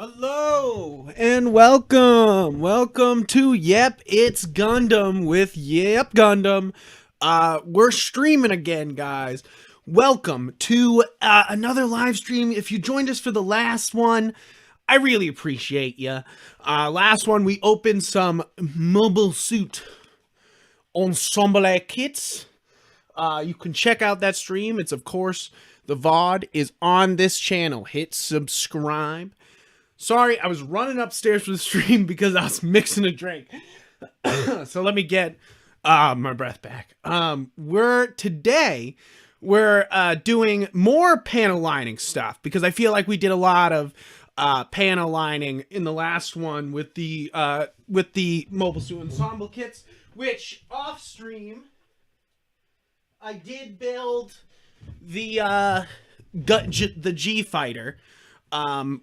Hello and welcome to It's Gundam with Gundam. We're streaming again, guys. Welcome to another live stream. If you joined us for the last one, I really appreciate you. Last one we opened some mobile suit ensemble kits. You can check out that stream. It's of course the VOD is on this channel. Hit subscribe. Sorry, I was running upstairs for the stream because I was mixing a drink. So let me get my breath back. We're doing more panel lining stuff because I feel like we did a lot of panel lining in the last one with the mobile suit ensemble kits, which off stream I did build the G fighter.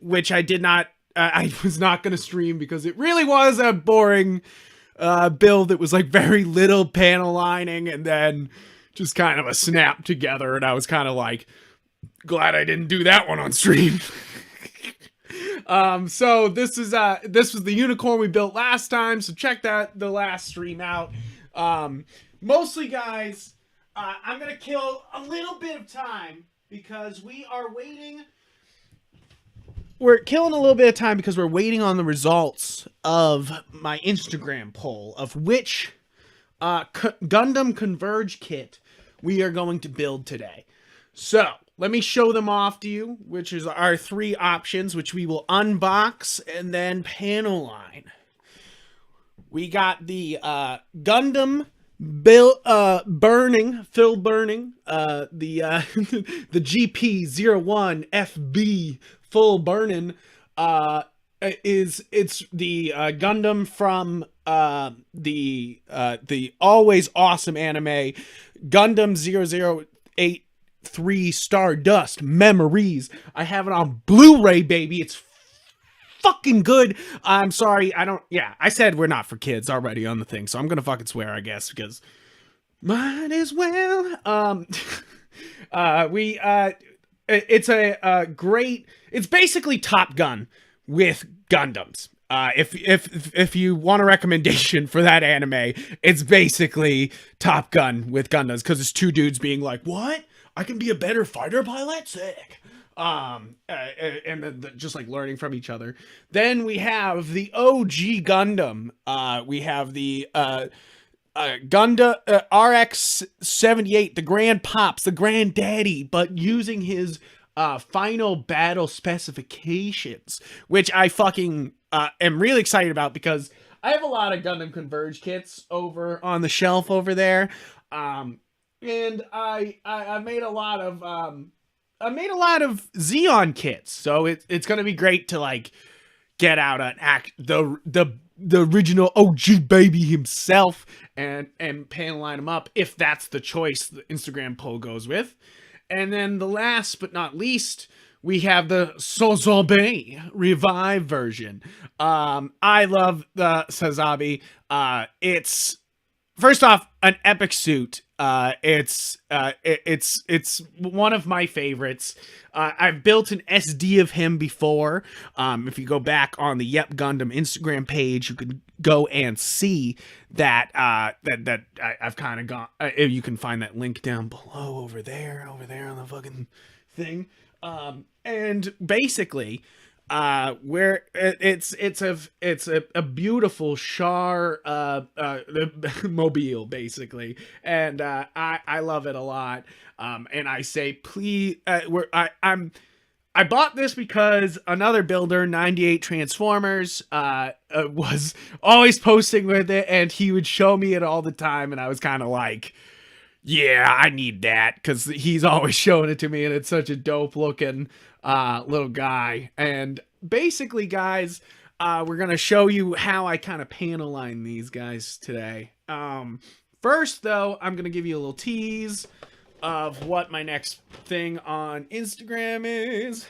Which I did not, I was not going to stream because it really was a boring build. It was like very little panel lining and then just kind of a snap together. And I was kind of like, glad I didn't do that one on stream. So this was the unicorn we built last time. So check the last stream out. Mostly guys, I'm going to kill a little bit of time because we're killing a little bit of time because we're waiting on the results of my Instagram poll of which Gundam Converge kit we are going to build today. So let me show them off to you, which is our three options, which we will unbox and then panel line. We got the Gundam burning the GP01FB full burning it's the Gundam from the always awesome anime Gundam 0083 Stardust Memories. I have it on Blu-ray, baby. It's fucking good. I'm sorry, I said we're not for kids already on the thing, so I'm gonna fucking swear, I guess, because might as well. It's basically Top Gun with Gundams. If you want a recommendation for that anime, it's basically Top Gun with Gundams, because it's two dudes being like, what? I can be a better fighter pilot? Sick. And then just like learning from each other. Then we have the OG Gundam. We have the Gundam RX-78, the Grand Pops, the Granddaddy, but using his final battle specifications, which I fucking am really excited about because I have a lot of Gundam Converge kits over on the shelf over there, and I made a lot of Xeon kits, so it's gonna be great to like get out an the original OG baby himself and panel line him up if that's the choice the Instagram poll goes with. And then the last but not least, we have the Sazabi Revive version. I love the Sazabi. It's first off an epic suit. It's one of my favorites. I've built an SD of him before. If you go back on the Yupgundam Instagram page, you can go and see that I've kind of gone. You can find that link down below over there on the fucking thing. And basically, where it's a beautiful Char mobile basically, and I love it a lot. And I say please, I bought this because another builder, 98 Transformers, was always posting with it, and he would show me it all the time, and I was kind of like, yeah, I need that, because he's always showing it to me, and it's such a dope looking little guy. And basically, guys, we're gonna show you how I kind of panel line these guys today. First, though, I'm gonna give you a little tease of what my next thing on Instagram is.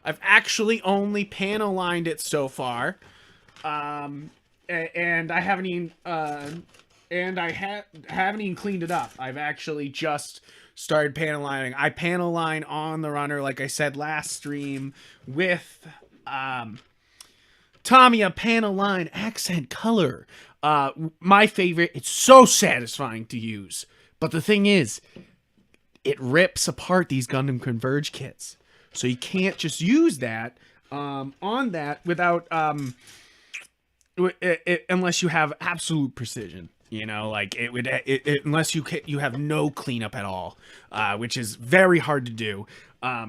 I've actually only panel lined it so far, and I haven't even haven't even cleaned it up. I've actually just started panel lining. I panel line on the runner, like I said last stream, with Tamiya Panaline Accent Color. My favorite. It's so satisfying to use. But the thing is, it rips apart these Gundam Converge kits. So you can't just use that on that without unless you have absolute precision. You know, like it would unless you have no cleanup at all, which is very hard to do.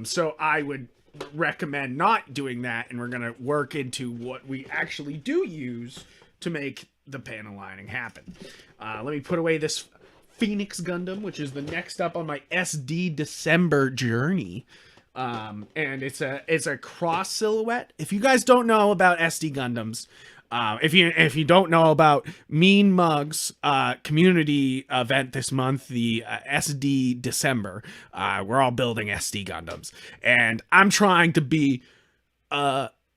So I would recommend not doing that, and we're gonna work into what we actually do use to make the panel lining happen. Let me put away this Phoenix Gundam, which is the next up on my SD December journey. And it's a cross silhouette. If you guys don't know about SD Gundams, if you don't know about Mean Mugs community event this month, the SD December, we're all building SD Gundams, and I'm trying to be.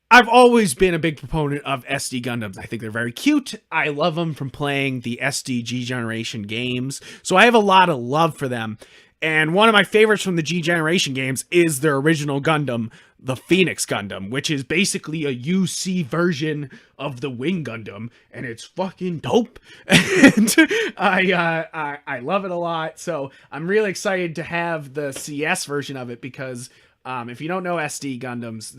I've always been a big proponent of SD Gundams. I think they're very cute. I love them from playing the SD G Generation games, so I have a lot of love for them. And one of my favorites from the G Generation games is their original Gundam, the Phoenix Gundam, which is basically a UC version of the Wing Gundam, and it's fucking dope. And I love it a lot. So I'm really excited to have the CS version of it because if you don't know SD Gundams,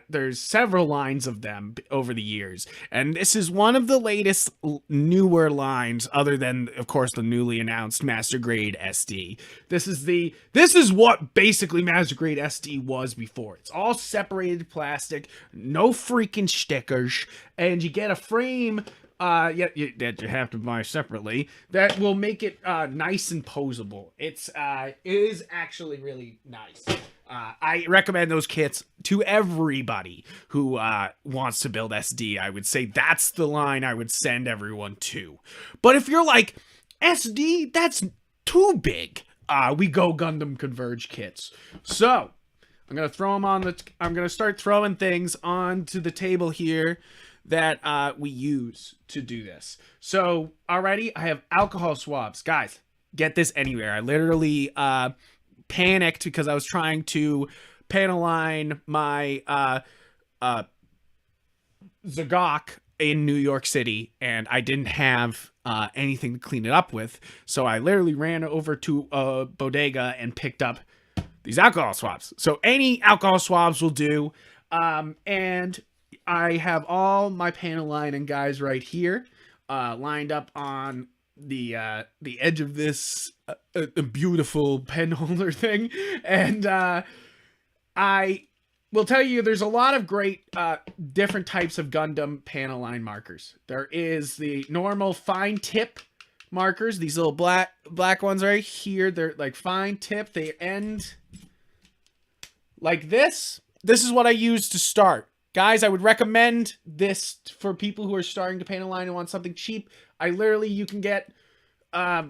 there's several lines of them over the years, and this is one of the latest newer lines, other than of course the newly announced Master Grade SD. This is what basically Master Grade SD was before. It's all separated plastic, no freaking stickers, and you get a frame that you have to buy separately that will make it nice and posable. It is actually really nice. I recommend those kits to everybody who wants to build SD. I would say that's the line I would send everyone to. But if you're like, SD, that's too big, we go Gundam Converge kits. So I'm gonna throw them I'm gonna start throwing things onto the table here that we use to do this. So already I have alcohol swabs. Guys, get this anywhere. I literally panicked because I was trying to panel line my Zagok in New York City, and I didn't have anything to clean it up with. So I literally ran over to a bodega and picked up these alcohol swabs. So any alcohol swabs will do. And I have all my panel lining guys right here lined up on the edge of this beautiful pen holder thing, and I will tell you there's a lot of great different types of Gundam panel line markers. There is the normal fine tip markers, these little black ones right here. They're like fine tip, they end like this. This is what I use to start. Guys, I would recommend this for people who are starting to panel line and want something cheap. You can get a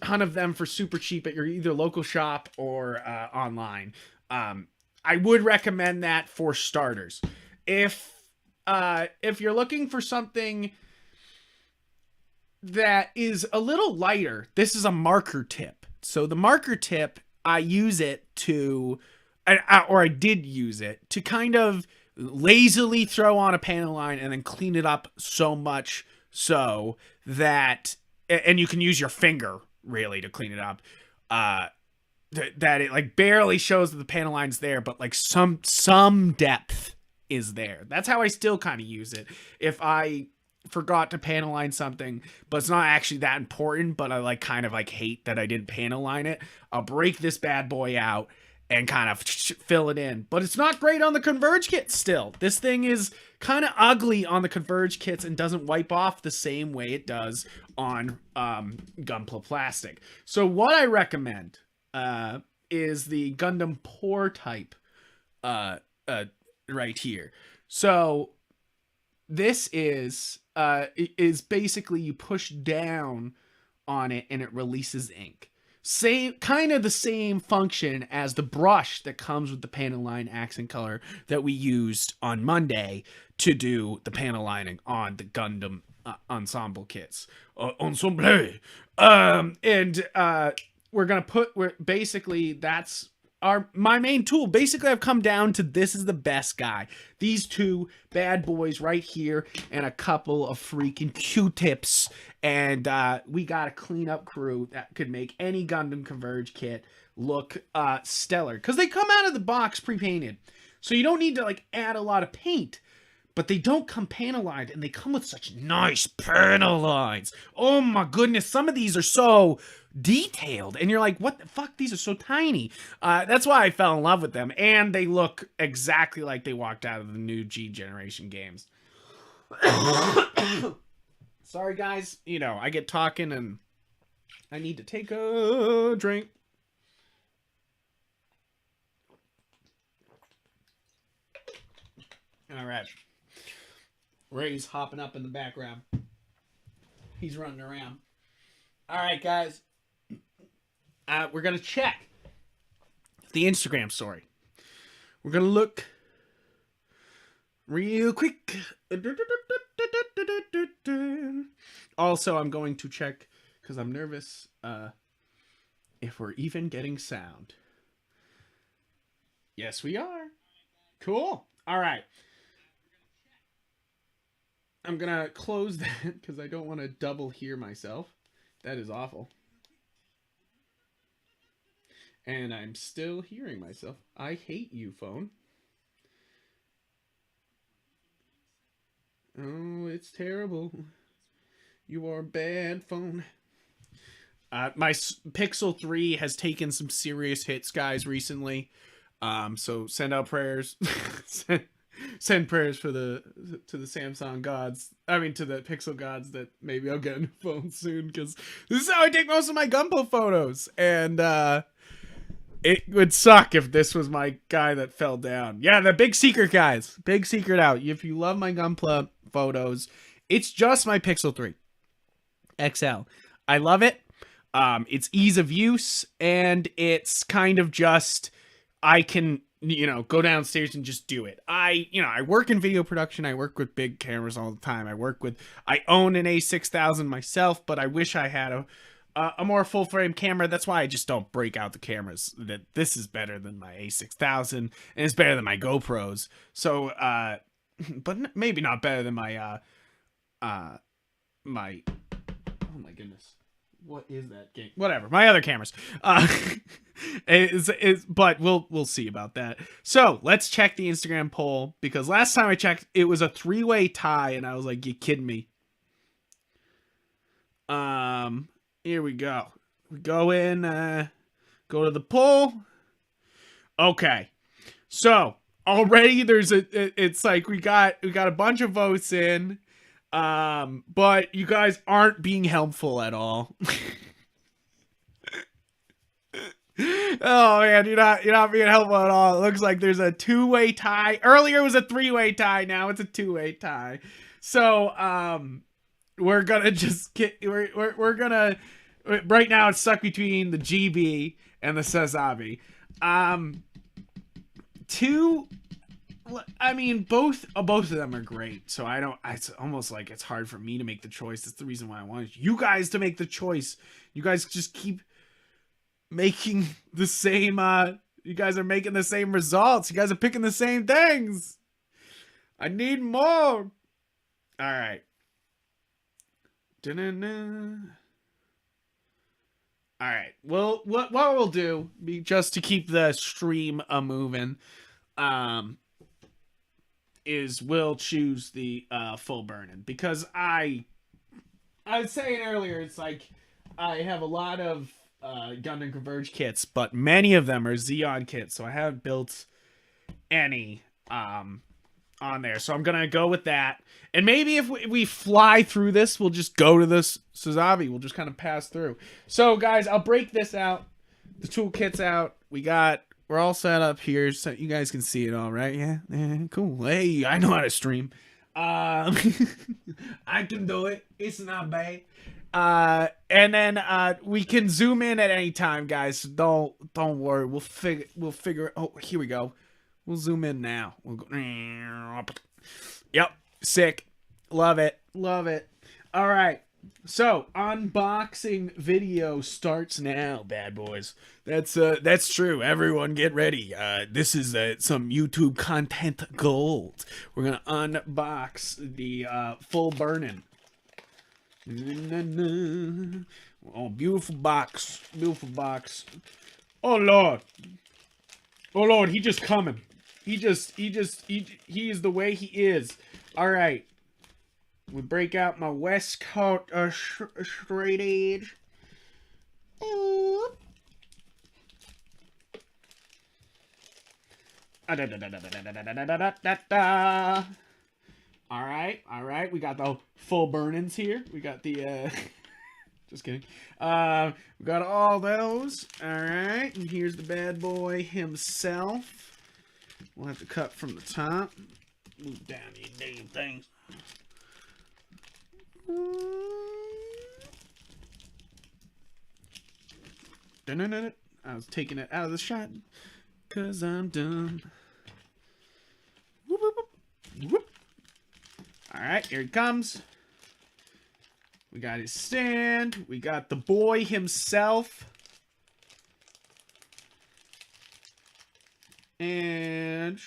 ton of them for super cheap at your either local shop or online. I would recommend that for starters. If you're looking for something that is a little lighter, this is a marker tip. So the marker tip, I use it to, or I did use it to kind of lazily throw on a panel line and then clean it up so much so that, and you can use your finger really to clean it up, that it like barely shows that the panel line's there, but like some depth is there. That's how I still kind of use it. If I forgot to panel line something, but it's not actually that important, but I like kind of like hate that I didn't panel line it, I'll break this bad boy out and kind of fill it in. But it's not great on the Converge kit still. This thing is kind of ugly on the Converge kits and doesn't wipe off the same way it does on Gunpla plastic. So what I recommend is the Gundam Pour type right here. So this is basically you push down on it and it releases ink. Kind of the same function as the brush that comes with the panel line accent color that we used on Monday to do the panel lining on the Gundam ensemble kits. Ensemble. We're basically that's are my main tool. Basically, I've come down to this is the best guy. These two bad boys right here and a couple of freaking Q-tips. And we got a cleanup crew that could make any Gundam Converge kit look stellar. Because they come out of the box pre-painted. So you don't need to like add a lot of paint. But they don't come panel lined, and they come with such nice panel lines. Oh my goodness, some of these are so detailed, and you're like, what the fuck? These are so tiny. That's why I fell in love with them, and they look exactly like they walked out of the new G generation games. Sorry, guys. You know, I get talking, and I need to take a drink. All right. Ray's hopping up in the background. He's running around. All right, guys. We're going to check the Instagram story. We're going to look real quick. Also, I'm going to check, because I'm nervous, if we're even getting sound. Yes, we are. Cool. All right. I'm going to close that because I don't want to double hear myself. That is awful. And I'm still hearing myself. I hate you, phone. Oh, it's terrible. You are bad, phone. My Pixel 3 has taken some serious hits, guys, recently. So send out prayers. Send prayers for to the Samsung gods. I mean, to the Pixel gods that maybe I'll get a new phone soon, because this is how I take most of my Gunpla photos. And it would suck if this was my guy that fell down. Yeah, the big secret, guys. Big secret out. If you love my Gunpla photos, it's just my Pixel 3 XL. I love it. It's ease of use, and it's kind of just, I can, you know, go downstairs and just do it. I work in video production. I work with big cameras all the time. I own an A6000 myself, but I wish I had a more full frame camera. That's why I just don't break out the cameras. That this is better than my A6000, and it's better than my GoPros. So, but maybe not better than my, oh my goodness. What is that game? Whatever. My other cameras. But we'll see about that. So let's check the Instagram poll, because last time I checked, it was a 3-way tie, and I was like, you kidding me? Here we go. We go in, go to the poll. Okay. So already it's like we got a bunch of votes in. But you guys aren't being helpful at all. Oh man, you're not being helpful at all. It looks like there's a 2-way tie. Earlier it was a 3-way tie, now it's a 2-way tie. So we're gonna just get we're gonna right now it's stuck between the GB and the Sazabi. I mean, both of them are great. So it's almost like it's hard for me to make the choice. That's the reason why I wanted you guys to make the choice. You guys just keep making the same, you guys are making the same results. You guys are picking the same things. I need more. All right. Da-na-na. All right. Well, what we'll do, just to keep the stream moving, is we'll choose the full burn-in, because I was saying earlier, it's like I have a lot of Gundam Converge kits, but many of them are Xeon kits, so I haven't built any on there. So I'm gonna go with that, and maybe if we fly through this, we'll just go to this Sazabi. We'll just kind of pass through. So guys, I'll break this out. The toolkit's out. We're all set up here, so you guys can see it all, right? Yeah, cool. Hey, I know how to stream. I can do it. It's not bad. And then we can zoom in at any time, guys. So don't worry. We'll figure. Oh, here we go. We'll zoom in now. We'll go. Yep, sick. Love it. All right. So, unboxing video starts now, bad boys. That's true. Everyone get ready. This is some YouTube content gold. We're gonna unbox the full burning. Oh, beautiful box. Beautiful box. Oh Lord. Oh Lord, he just coming. He is the way he is. All right. We break out my Westcote straight edge. All right, all right. We got the full burn-ins here. We got the just kidding. We got all those. All right, and here's the bad boy himself. We'll have to cut from the top. Move down these damn things. I was taking it out of the shot because I'm dumb. Whoop, whoop, whoop, whoop. All right, here he comes. We got his stand. We got the boy himself. And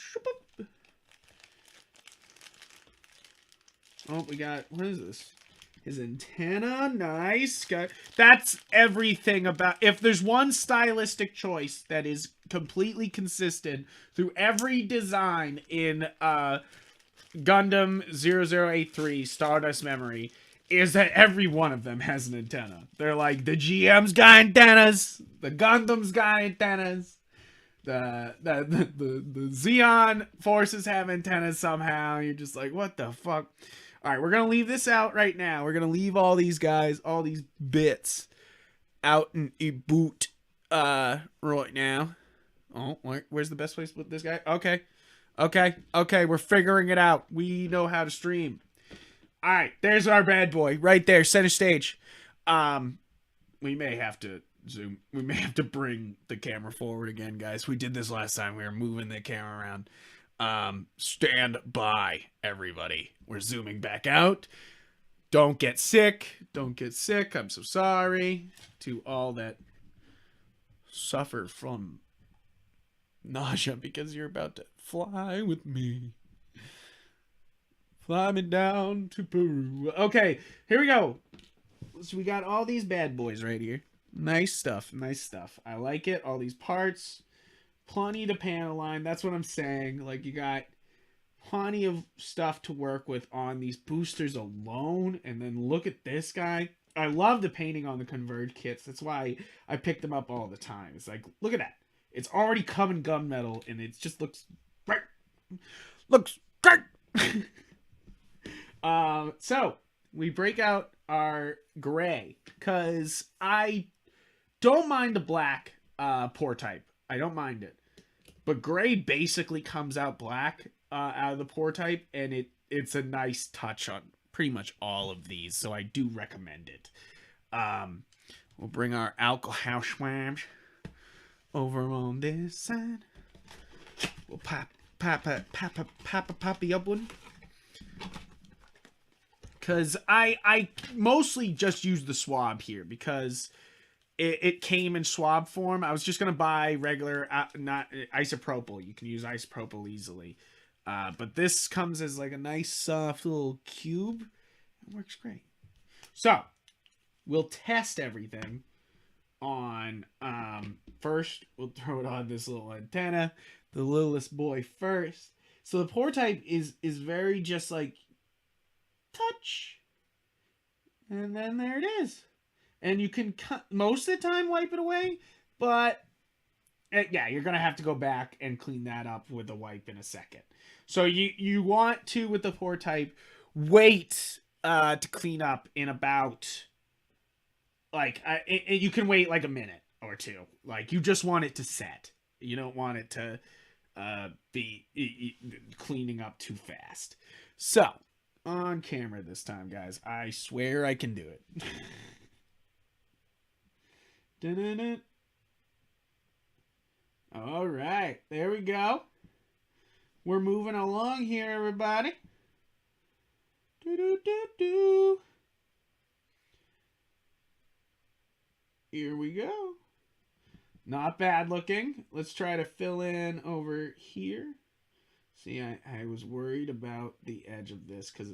oh, we got, what is this? His antenna, nice. That's everything about, if there's one stylistic choice that is completely consistent through every design in Gundam 0083 Stardust Memory, is that every one of them has an antenna. They're like, the GM's got antennas, the Gundam's got antennas, the Zeon forces have antennas somehow. You're just like, what the fuck? All right, we're going to leave this out right now. We're going to leave all these guys, all these bits out in a boot right now. Oh, where's the best place to put this guy? Okay, we're figuring it out. We know how to stream. All right, there's our bad boy right there, center stage. We may have to zoom. We may have to bring the camera forward again, guys. We did this last time. We were moving the camera around. Stand by, everybody. We're zooming back out. Don't get sick. Don't get sick. I'm so sorry to all that suffer from nausea because you're about to fly with me. Fly me down to Peru. Okay, here we go. So we got all these bad boys right here. Nice stuff. Nice stuff. I like it. All these parts. Plenty to panel line. That's what I'm saying. Like, you got plenty of stuff to work with on these boosters alone. And then look at this guy. I love the painting on the Converge kits. That's why I pick them up all the time. It's like, look at that. It's already come in gunmetal, and it just looks great. Looks great. So we break out our gray because I don't mind the black pore type. I don't mind it. But gray basically comes out black out of the pore type, and it's a nice touch on pretty much all of these, so I do recommend it. We'll bring our alcohol swabs over on this side. We'll pop the up one. Because I mostly just use the swab here because it came in swab form. I was just going to buy regular, not isopropyl. You can use isopropyl easily. But this comes as like a nice soft little cube. It works great. So, we'll test everything on, first, we'll throw it on this little antenna. The littlest boy first. So the pore type is very just like, touch. And then there it is. And you can most of the time wipe it away, but yeah, you're going to have to go back and clean that up with a wipe in a second. So you want to, with the pore type, wait to clean up in about, like, you can wait like a minute or two. Like, you just want it to set. You don't want it to be cleaning up too fast. So, on camera this time, guys. I swear I can do it. All right, there we go. We're moving along here, everybody. Here we go. Not bad looking. Let's try to fill in over here. See, I was worried about the edge of this because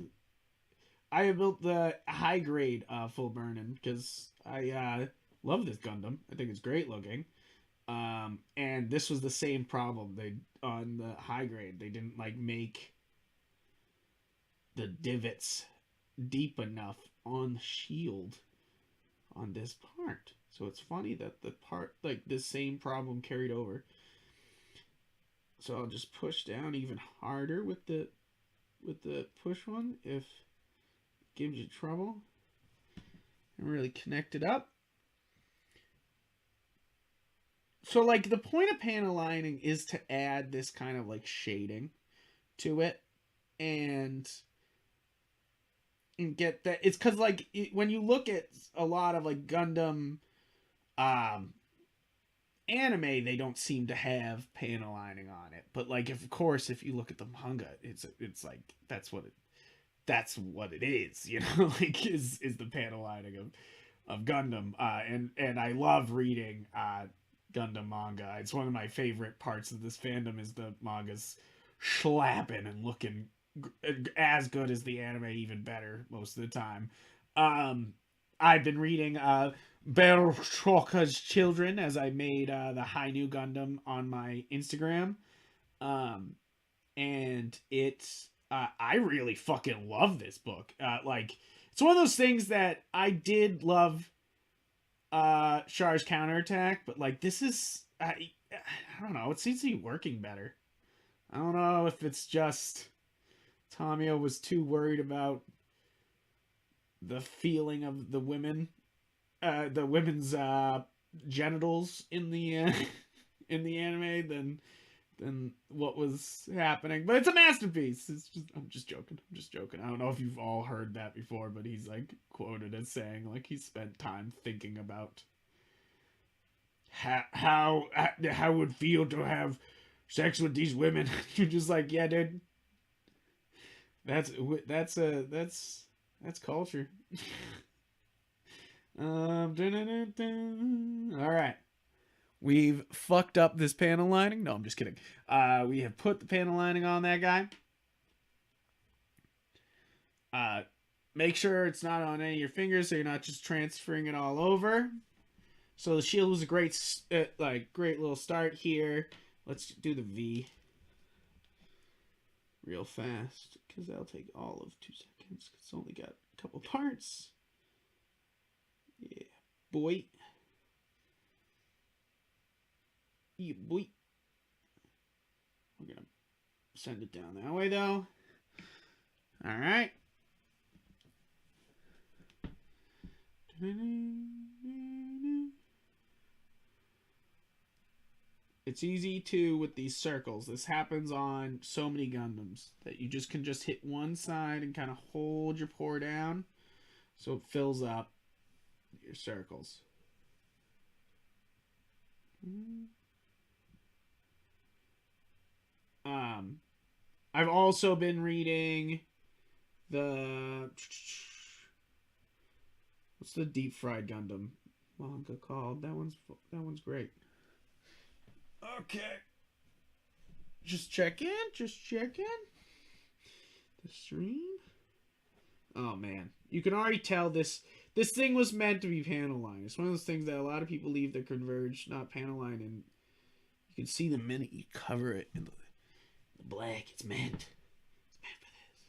I have built the high grade full burning because I love this Gundam. I think it's great looking. And this was the same problem. They on the high grade they didn't like make the divots deep enough on the shield on this part. So it's funny that the part like this same problem carried over. So I'll just push down even harder with the push one if it gives you trouble. And really connect it up. So like the point of panel lining is to add this kind of like shading to it and get that. It's because like when you look at a lot of like Gundam anime, they don't seem to have panel lining on it, but like of course if you look at the manga, it's like that's what it is, you know. Like is the panel lining of Gundam, and I love reading Gundam manga. It's one of my favorite parts of this fandom is the manga's slapping and looking as good as the anime, even better most of the time. I've been reading Bershka's Children as I made the High New Gundam on my Instagram. And it's I really fucking love this book. Like it's one of those things that I did love Char's counterattack, but like this is I don't know, it seems to be working better. I don't know if it's just Tamio was too worried about the feeling of the women's genitals in the in the anime than what was happening. But it's a masterpiece. It's just I'm just joking. I don't know if you've all heard that before, but he's like quoted as saying like he spent time thinking about how it would feel to have sex with these women. You're just like, yeah, dude. That's culture. All right. We've fucked up this panel lining. No, I'm just kidding. We have put the panel lining on that guy. Make sure it's not on any of your fingers, so you're not just transferring it all over. So the shield was a great little start here. Let's do the V real fast because that'll take all of 2 seconds. It's only got a couple parts. Yeah, boy. Yeah, boy. We're gonna send it down that way though. All right. It's easy too with these circles. This happens on so many Gundams that you just can just hit one side and kind of hold your pour down so it fills up your circles. I've also been reading the what's the deep fried Gundam manga called? That one's great. Okay. Just check in. The stream. Oh man, you can already tell this thing was meant to be panel line. It's one of those things that a lot of people leave their Converge not panel line, and you can see the minute you cover it in the black. It's meant for this.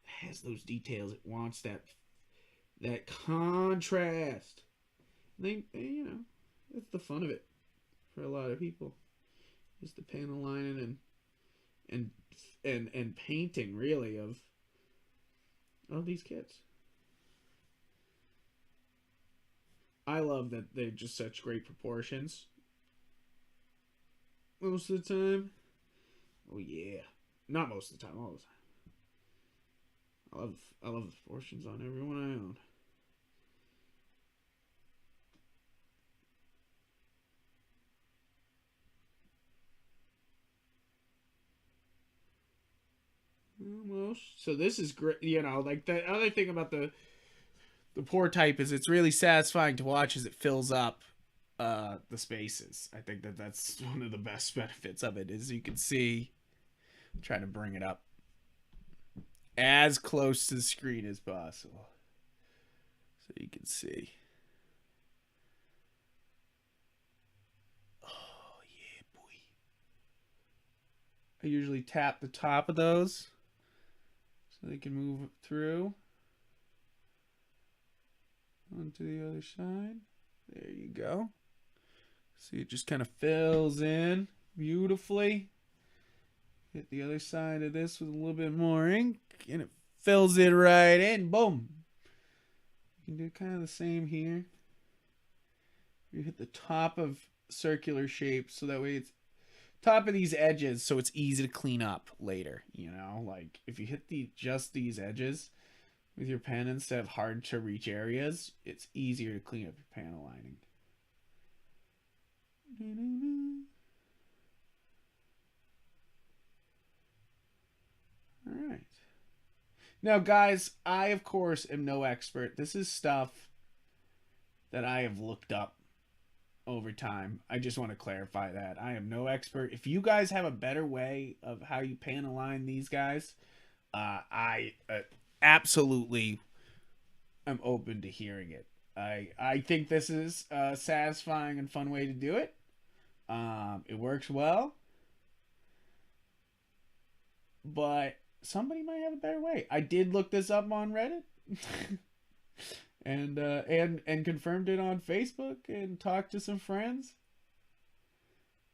It has those details. It wants that contrast. They you know, that's the fun of it for a lot of people. Is the panel lining and painting really of these kits. I love that they're just such great proportions most of the time. Oh yeah, not most of the time, all the time. I love the proportions on everyone I own. Almost. So this is great. You know, like the other thing about the the pour type is it's really satisfying to watch as it fills up the spaces. I think that's one of the best benefits of it is you can see. I'm trying to bring it up as close to the screen as possible so you can see. Oh yeah, boy. I usually tap the top of those so they can move through onto the other side. There you go. See, it just kind of fills in beautifully. Hit the other side of this with a little bit more ink, and it fills it right in. Boom. You can do kind of the same here. You hit the top of circular shapes, so that way it's top of these edges, so it's easy to clean up later. You know, like if you hit just these edges with your pen instead of hard to reach areas, it's easier to clean up your panel lining. All right. Now, guys, I, of course, am no expert. This is stuff that I have looked up over time. I just want to clarify that. I am no expert. If you guys have a better way of how you panel line these guys, I absolutely am open to hearing it. I think this is a satisfying and fun way to do it. It works well. But somebody might have a better way. I did look this up on Reddit. and confirmed it on Facebook and talked to some friends.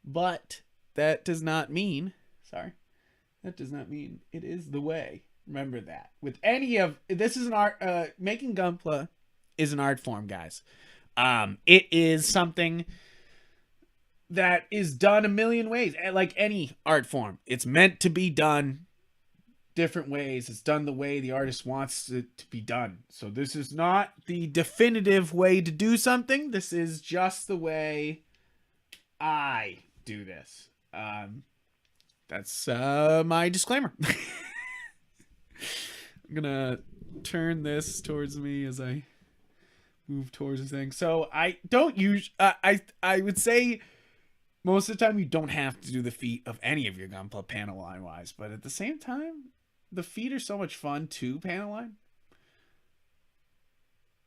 But that does not mean it is the way. Remember that. With any of this is an art making Gunpla is an art form, guys. It is something that is done a million ways, like any art form. It's meant to be done different ways. It's done the way the artist wants it to be done. So this is not the definitive way to do something. This is just the way I do this. That's my disclaimer. I'm gonna turn this towards me as I move towards the thing. So I don't use. I would say most of the time you don't have to do the feet of any of your Gunpla panel line wise, but at the same time, the feet are so much fun to panel line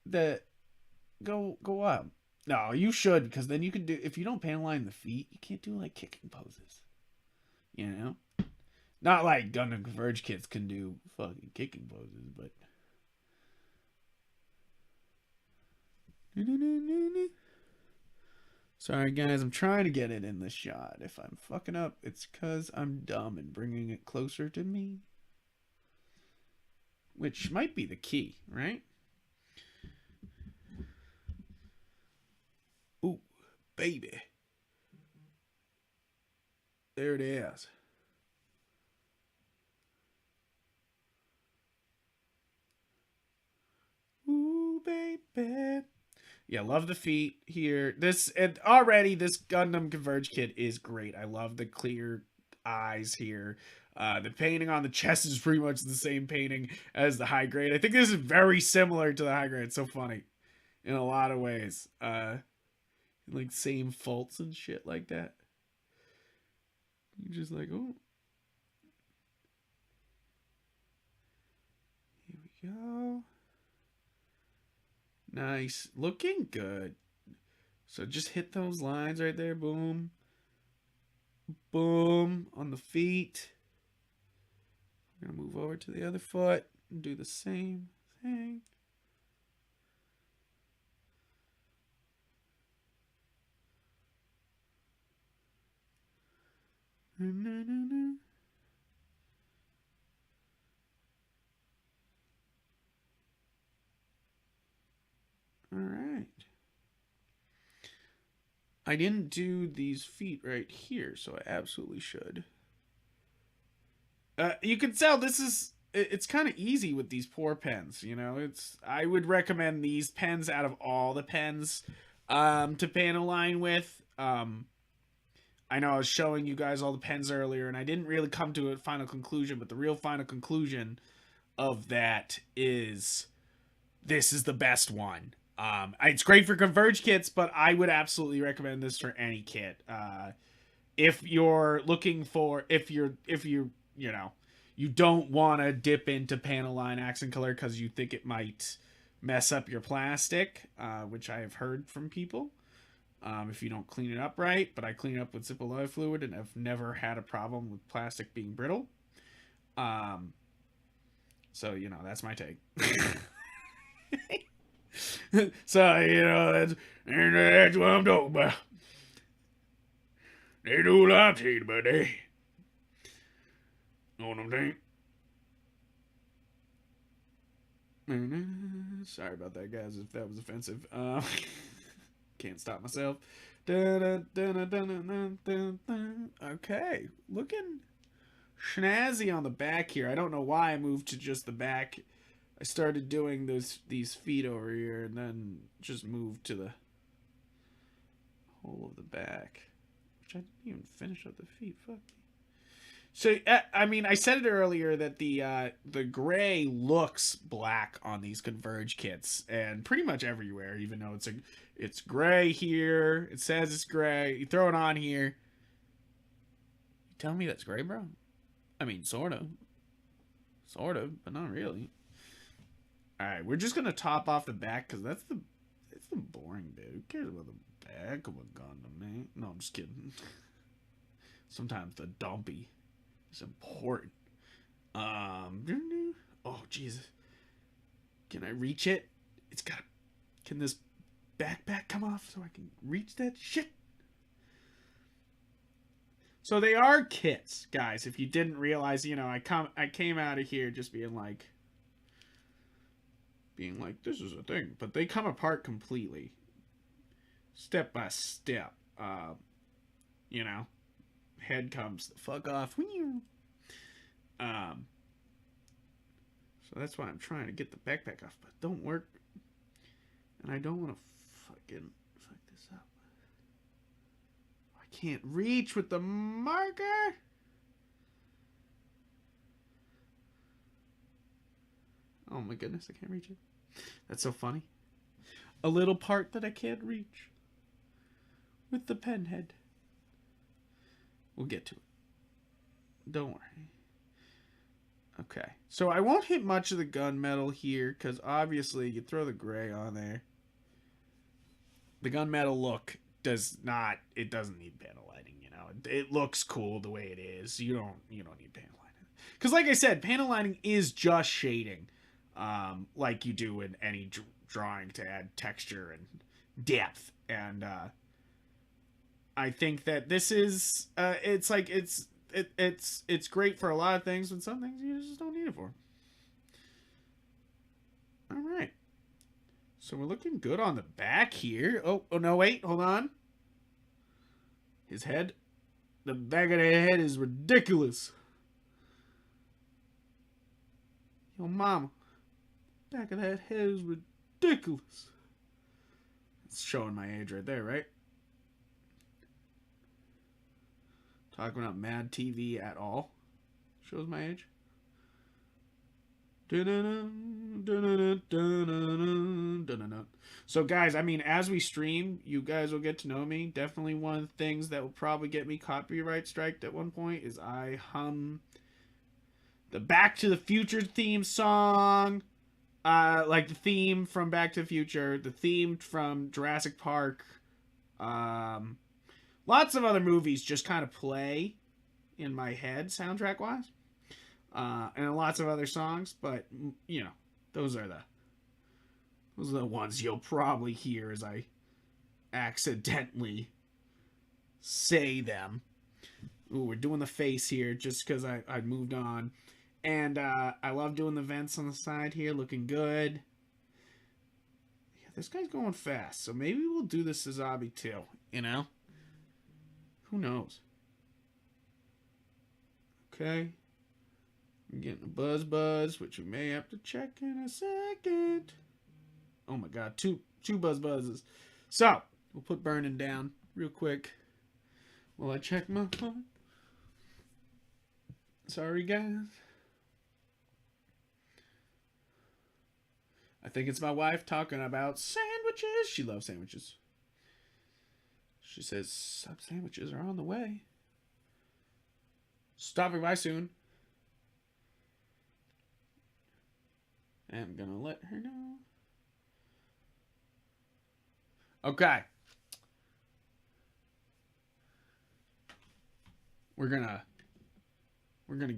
that go up. No, you should, because then you can do, if you don't panel line the feet, you can't do like kicking poses. You know? Not like Gundam Converge kids can do fucking kicking poses, but sorry guys, I'm trying to get it in the shot. If I'm fucking up, it's because I'm dumb and bringing it closer to me. Which might be the key, right? Ooh, baby. There it is. Ooh, baby. Yeah, love the feet here. This Gundam Converge kit is great. I love the clear eyes here. The painting on the chest is pretty much the same painting as the high grade. I think this is very similar to the high grade. It's so funny in a lot of ways. Like same faults and shit like that. You're just like, oh. Here we go. Nice. Looking good. So just hit those lines right there. Boom. Boom. On the feet. We're going to move over to the other foot and do the same thing. All right. I didn't do these feet right here, so I absolutely should. You can tell it's kind of easy with these pour pens, you know. I would recommend these pens out of all the pens to panel line with. I know I was showing you guys all the pens earlier, and I didn't really come to a final conclusion, but the real final conclusion of that is this is the best one. It's great for Converge kits, but I would absolutely recommend this for any kit. If you're looking for, if you're, you know, you don't want to dip into panel line accent color because you think it might mess up your plastic, which I have heard from people. If you don't clean it up right, but I clean it up with Zippo fluid and I've never had a problem with plastic being brittle. So, you know, that's my take. So, you know, that's what I'm talking about. They do what I'm saying about that. Know what I'm saying? Sorry about that, guys, if that was offensive. Can't stop myself. Okay, looking snazzy on the back here. I don't know why I moved to just the back. I started doing these feet over here and then just moved to the whole of the back. Which I didn't even finish up the feet. Fuck. So, I mean, I said it earlier that the gray looks black on these Converge kits, and pretty much everywhere, even though it's gray here. It says it's gray. You throw it on here. You tell me that's gray, bro? I mean, sort of. Sort of, but not really. Alright, we're just gonna top off the back, because it's the boring bit. Who cares about the back of a Gundam, man? No, I'm just kidding. Sometimes the dumpy is important. Oh, Jesus. Can I reach it? It's gotta... Can this backpack come off so I can reach that shit? So they are kits, guys. If you didn't realize, you know, I came out of here just being like, this is a thing. But they come apart completely. Step by step. You know. Head comes the fuck off. So that's why I'm trying to get the backpack off. But it don't work. And I don't want to fucking fuck this up. I can't reach with the marker. Oh my goodness, I can't reach it. That's so funny. A little part that I can't reach. With the pen head. We'll get to it. Don't worry. Okay. So I won't hit much of the gunmetal here, because obviously you throw the gray on there. The gunmetal look doesn't need panel lighting, you know. It looks cool the way it is. You don't need panel lighting. Because like I said, panel lighting is just shading. Like you do in any drawing to add texture and depth. And I think that this is it's great for a lot of things, but some things you just don't need it for. All right. So we're looking good on the back here. Oh no, wait, hold on. His head, the back of the head is ridiculous. Yo, mama, back of that head is ridiculous. It's showing my age right there, right? Talking about Mad TV at all. Shows my age. So guys, I mean, as we stream, you guys will get to know me. Definitely one of the things that will probably get me copyright striked at one point is I hum the Back to the Future theme song. Like the theme from Back to the Future, the theme from Jurassic Park. Lots of other movies just kind of play in my head soundtrack-wise. And lots of other songs, but, you know, those are the ones you'll probably hear as I accidentally say them. Ooh, we're doing the face here just because I moved on. And I love doing the vents on the side here, looking good. Yeah, this guy's going fast, so maybe we'll do the Sazabi too, you know? Who knows? Okay. I'm getting a buzz, which we may have to check in a second. Oh my god, two buzzes. So, we'll put burning down real quick while I check my phone. Sorry, guys. I think it's my wife talking about sandwiches. She loves sandwiches. She says, sub sandwiches are on the way. Stopping by soon. I'm gonna let her know. Okay. We're gonna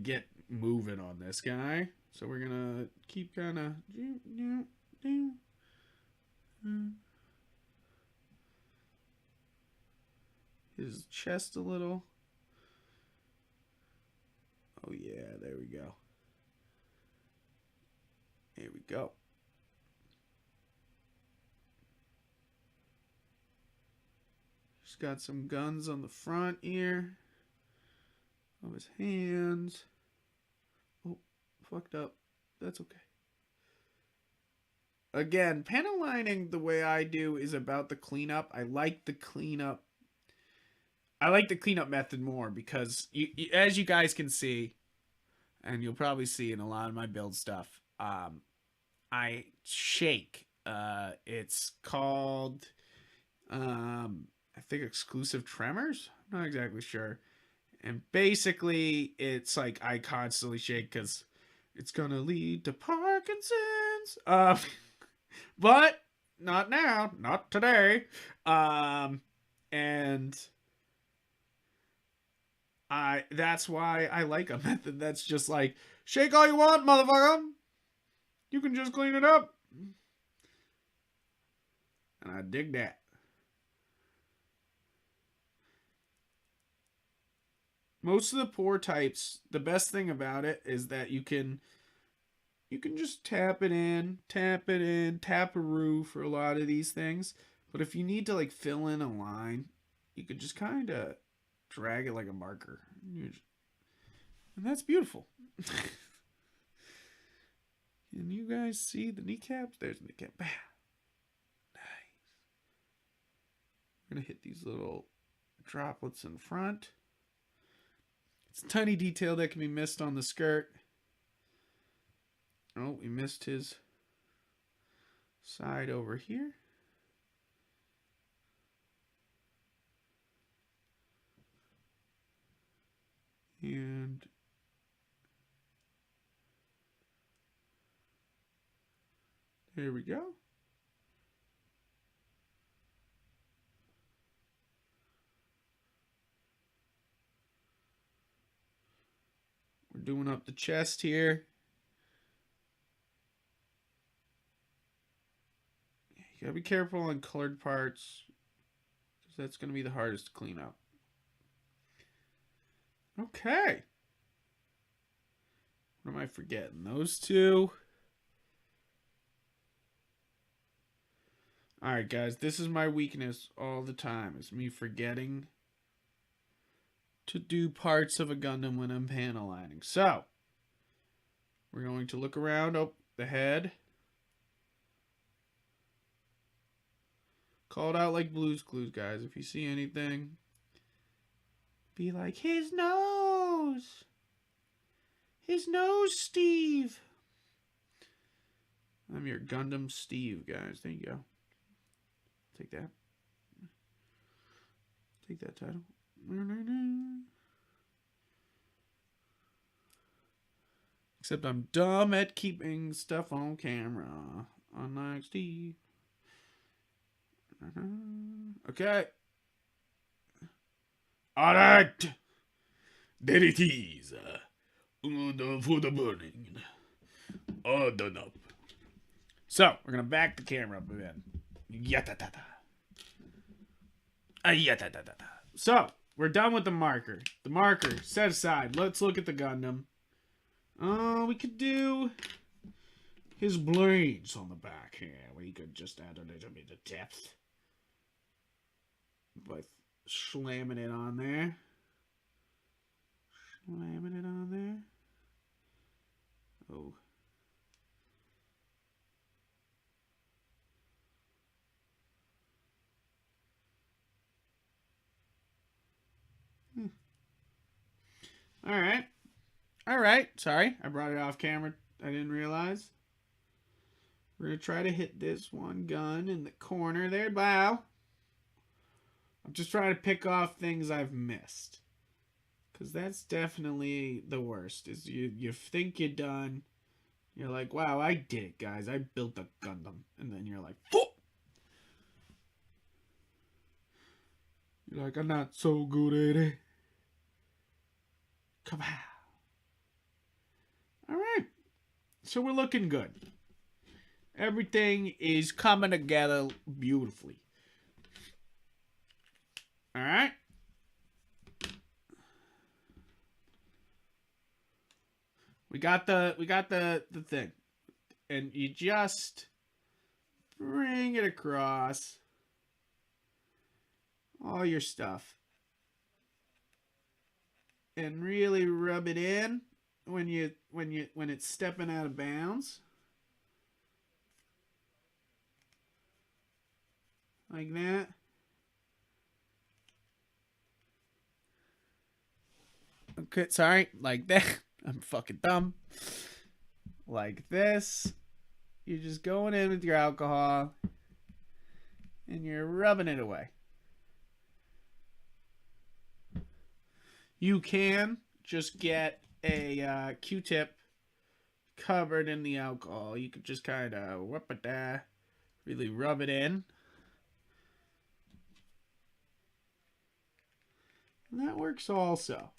get moving on this guy. So we're gonna keep kind of his chest a little. Oh yeah, there we go. Here we go. He's got some guns on the front here of his hands. Oh, fucked up. That's okay. Again, panel lining the way I do is about the cleanup. I like the cleanup. I like the cleanup method more because, as you guys can see, and you'll probably see in a lot of my build stuff, I shake. It's called, I think, exclusive tremors. I'm not exactly sure. And basically, it's like I constantly shake because it's gonna lead to Parkinson's. But not now, not today. And that's why I like a method that's just like, shake all you want, motherfucker. You can just clean it up. And I dig that. Most of the pour types, the best thing about it is that you can just tap it in, tap-a-roo for a lot of these things. But if you need to like fill in a line, you could just kind of drag it like a marker. And that's beautiful. Can you guys see the kneecaps? There's the kneecap. Nice. We're going to hit these little droplets in front. It's a tiny detail that can be missed on the skirt. Oh, we missed his side over here. And there we go. We're doing up the chest here. You gotta be careful on colored parts, because that's gonna be the hardest to clean up. Okay. What am I forgetting? Those two. Alright, guys. This is my weakness all the time. Is me forgetting to do parts of a Gundam when I'm panel lining. So, we're going to look around. Oh, the head. Call it out like Blue's Clues, guys. If you see anything, be like, his nose! His nose, Steve! I'm your Gundam Steve, guys. There you go. Take that. Take that title. Except I'm dumb at keeping stuff on camera. Unlike Steve. Okay. Alright. There it is. For the burning. All done up. So, we're going to back the camera up a bit. Yatatata. Yatatata. So, we're done with the marker. The marker set aside. Let's look at the Gundam. We could do his blades on the back here. We could just add a little bit of depth by slamming it on there. Slamming it on there. Oh. Alright. Alright. Sorry, I brought it off camera. I didn't realize. We're going to try to hit this one gun in the corner there. Wow. I'm just trying to pick off things I've missed. Because that's definitely the worst. Is you think you're done. You're like, wow, I did it, guys. I built a Gundam. And then you're like, oh! You're like, I'm not so good at it. Come on. Alright. So we're looking good. Everything is coming together beautifully. Alright. We got the thing. And you just bring it across all your stuff. And really rub it in when it's stepping out of bounds. Like that. Okay, sorry, like that. I'm fucking dumb. Like this. You're just going in with your alcohol and you're rubbing it away. You can just get a Q-tip covered in the alcohol. You could just kind of whoop it there, really rub it in. And that works also.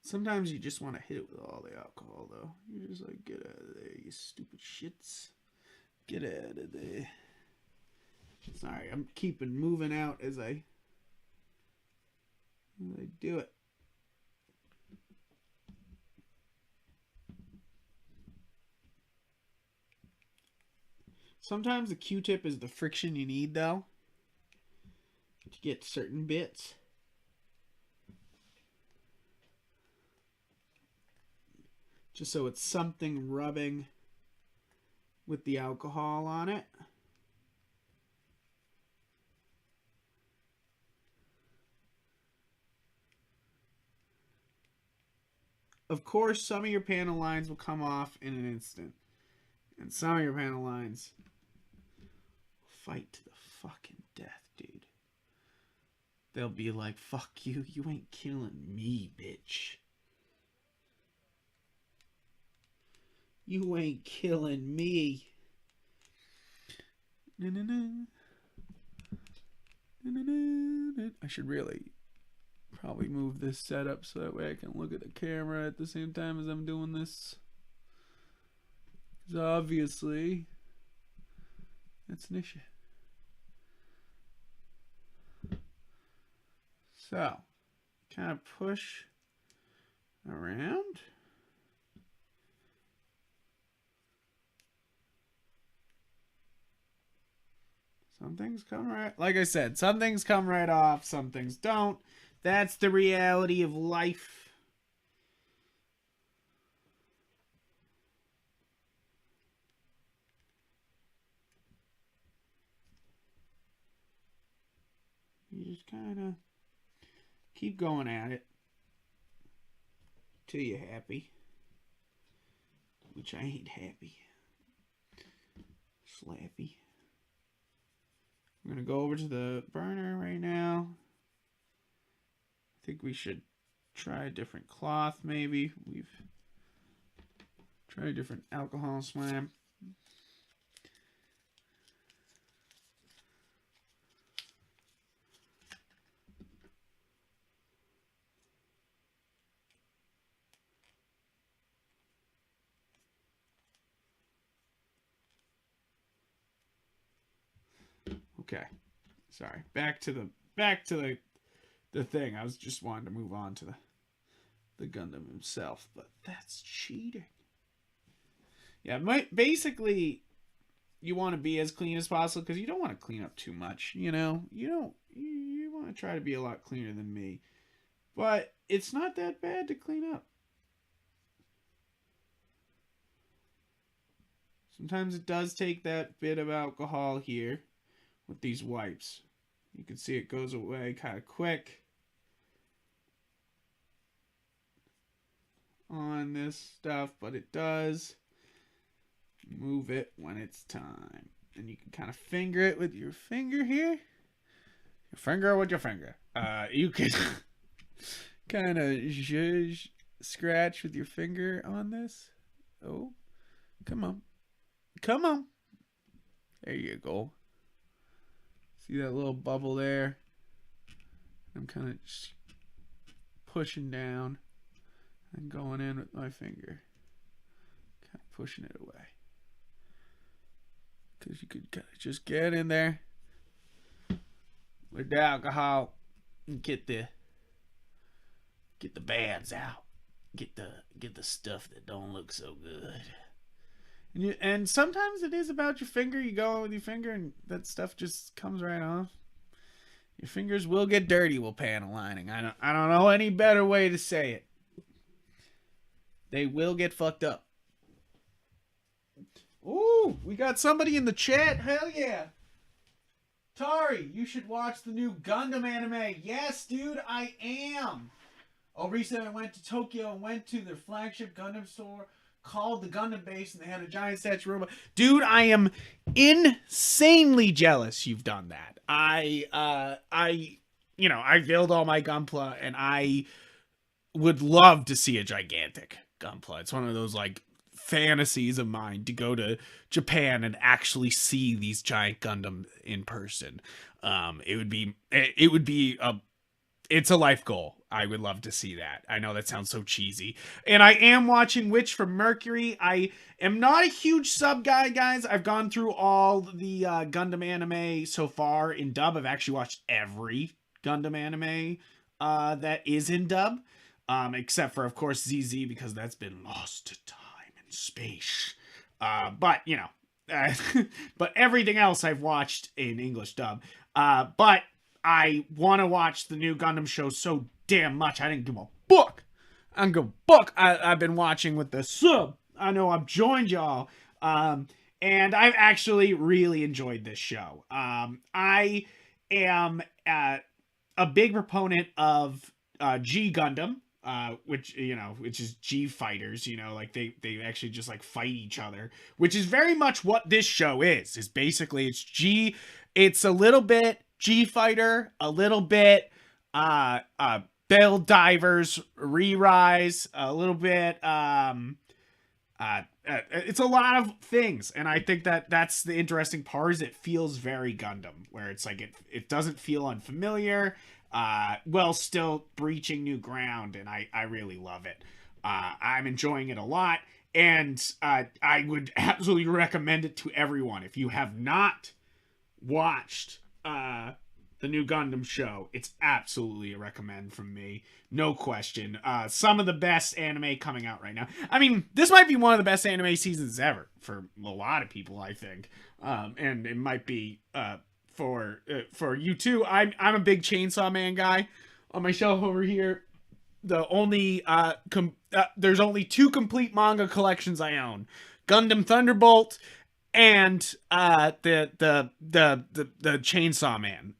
Sometimes you just want to hit it with all the alcohol, though. You're just like, get out of there, you stupid shits. Get out of there. Sorry, I'm keeping moving out as I do it. Sometimes the Q-tip is the friction you need, though, to get certain bits. Just so it's something rubbing with the alcohol on it. Of course, some of your panel lines will come off in an instant. And some of your panel lines fight to the fucking death, dude. They'll be like, fuck you, you ain't killing me, bitch. You ain't killing me. I should really probably move this setup so that way I can look at the camera at the same time as I'm doing this. Because obviously, that's an issue. So, kind of push around. Some things come right, like I said, some things come right off, some things don't. That's the reality of life. You just kind of keep going at it till you're happy, which I ain't happy. Slappy. I'm going to go over to the burner right now. I think we should try a different cloth maybe. We've tried a different alcohol slam. Okay, sorry. Back to the thing. I was just wanting to move on to the Gundam himself, but that's cheating. Yeah, basically, you want to be as clean as possible because you don't want to clean up too much. You know, you want to try to be a lot cleaner than me, but it's not that bad to clean up. Sometimes it does take that bit of alcohol here with these wipes. You can see it goes away kind of quick on this stuff, but it does move it when it's time. And you can kind of finger it with your finger here. Your finger with your finger. You can kind of scratch with your finger on this. Oh, come on. Come on. There you go. See that little bubble there? I'm kind of just pushing down and going in with my finger. Kind of pushing it away. Because you could kind of just get in there with the alcohol and get the bads out. Get the stuff that don't look so good. And sometimes it is about your finger. You go in with your finger and that stuff just comes right off. Your fingers will get dirty with panel lining. I don't know any better way to say it. They will get fucked up. Ooh, we got somebody in the chat. Hell yeah. Tari, you should watch the new Gundam anime. Yes, dude, I am. Oh, recently I went to Tokyo and went to their flagship Gundam store called the Gundam Base, and they had a giant statue robot. Dude, I am insanely jealous you've done that. I build all my Gunpla, and I would love to see a gigantic Gunpla. It's one of those like fantasies of mine to go to Japan and actually see these giant Gundam in person. It's a life goal. I would love to see that. I know that sounds so cheesy. And I am watching Witch from Mercury. I am not a huge sub guy, guys. I've gone through all the Gundam anime so far in dub. I've actually watched every Gundam anime that is in dub. Except for, of course, ZZ, because that's been lost to time and space. But, you know. But everything else I've watched in English dub. But I want to watch the new Gundam show so damn much. I didn't give a fuck. I've been watching with the sub. I know I've joined y'all. And I've actually really enjoyed this show. I am a big proponent of G Gundam. Which is G fighters, like they actually just like fight each other, which is very much what this show is basically it's G. It's a little bit G fighter, a little bit Bell Divers, Re-Rise, a little bit it's a lot of things, and I think that's the interesting part. Is it feels very Gundam, where it's like it doesn't feel unfamiliar, while still breaching new ground, and I really love it. I'm enjoying it a lot, and I would absolutely recommend it to everyone. If you have not watched the new Gundam show, it's absolutely a recommend from me, no question. Some of the best anime coming out right now. I mean, this might be one of the best anime seasons ever for a lot of people, I think, and it might be for you too. I'm a big Chainsaw Man guy. On my shelf over here, there's only 2 complete manga collections I own: Gundam Thunderbolt and the Chainsaw Man.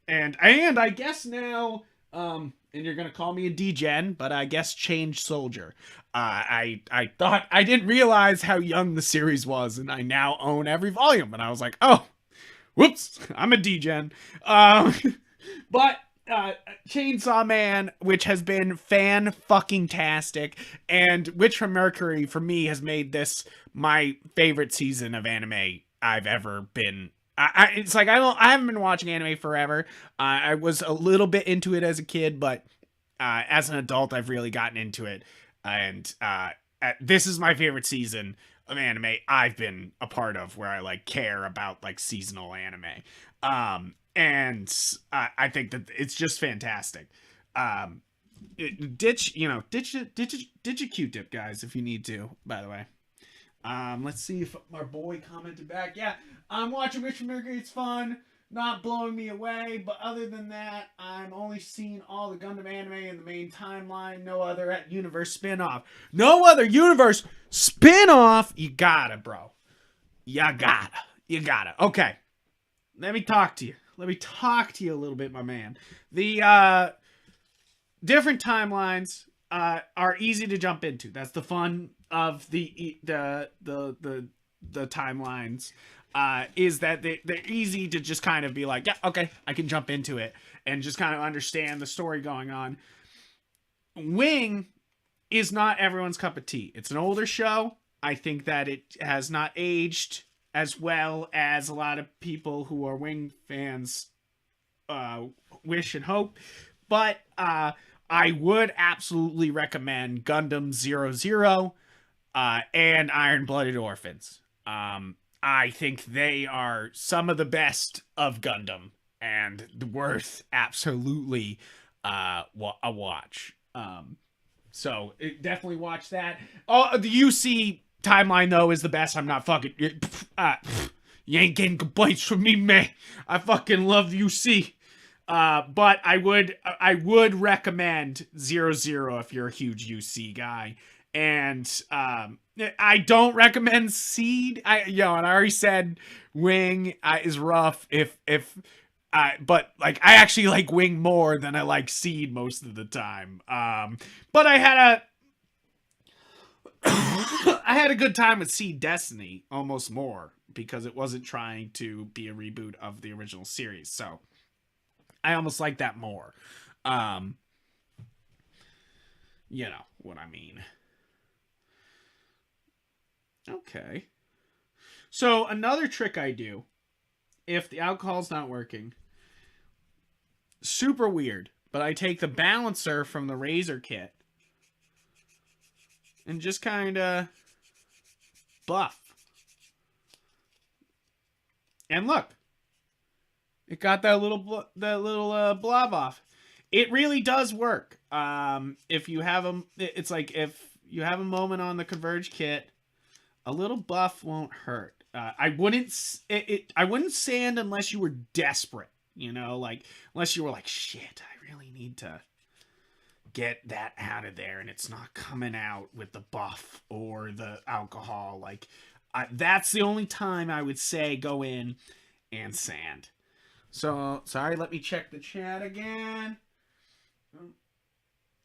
And I guess now, and you're gonna call me a degen, but I guess Change Soldier. I thought I didn't realize how young the series was, and I now own every volume, and I was like, oh, whoops, I'm a degen. But Chainsaw Man, which has been fan-fucking-tastic, and Witch from Mercury, for me, has made this my favorite season of anime I've ever been. It's like I haven't been watching anime forever. I was a little bit into it as a kid, but as an adult, I've really gotten into it, and this is my favorite season of anime I've been a part of, where I like care about like seasonal anime. And I think that it's just fantastic. Ditch a Q-tip, guys, if you need to, by the way. Let's see if our boy commented back. Yeah, I'm watching Witch from Mercury. It's fun. Not blowing me away, but other than that, I'm only seeing all the Gundam anime in the main timeline. No other universe spin-off. No other universe spin-off? You got it, bro. You gotta. Okay. Let me talk to you. Let me talk to you a little bit, my man. The different timelines are easy to jump into. That's the fun of the timelines. Is that they're easy to just kind of be like, yeah, okay, I can jump into it and just kind of understand the story going on. Wing is not everyone's cup of tea. It's an older show. I think that it has not aged as well as a lot of people who are Wing fans wish and hope. But I would absolutely recommend Gundam 00 and Iron Blooded Orphans. I think they are some of the best of Gundam and worth absolutely a watch. So definitely watch that. Oh, the UC timeline though is the best. I'm not fucking. You ain't getting complaints from me, man. I fucking love UC. But I would recommend 00 if you're a huge UC guy. And I don't recommend Seed. And I already said Wing is rough. But like I actually like Wing more than I like Seed most of the time. But I had I had a good time with Seed Destiny almost more because it wasn't trying to be a reboot of the original series. So I almost like that more. You know what I mean. Okay. So another trick I do, if the alcohol's not working, super weird, but I take the balancer from the Razor kit and just kind of buff. And look, it got that little blob off. It really does work. If you have it's like if you have a moment on the Converge kit, a little buff won't hurt. I wouldn't sand unless you were desperate, you know, like unless you were like, shit, I really need to get that out of there and it's not coming out with the buff or the alcohol. Like that's the only time I would say go in and sand. So sorry, let me check the chat again.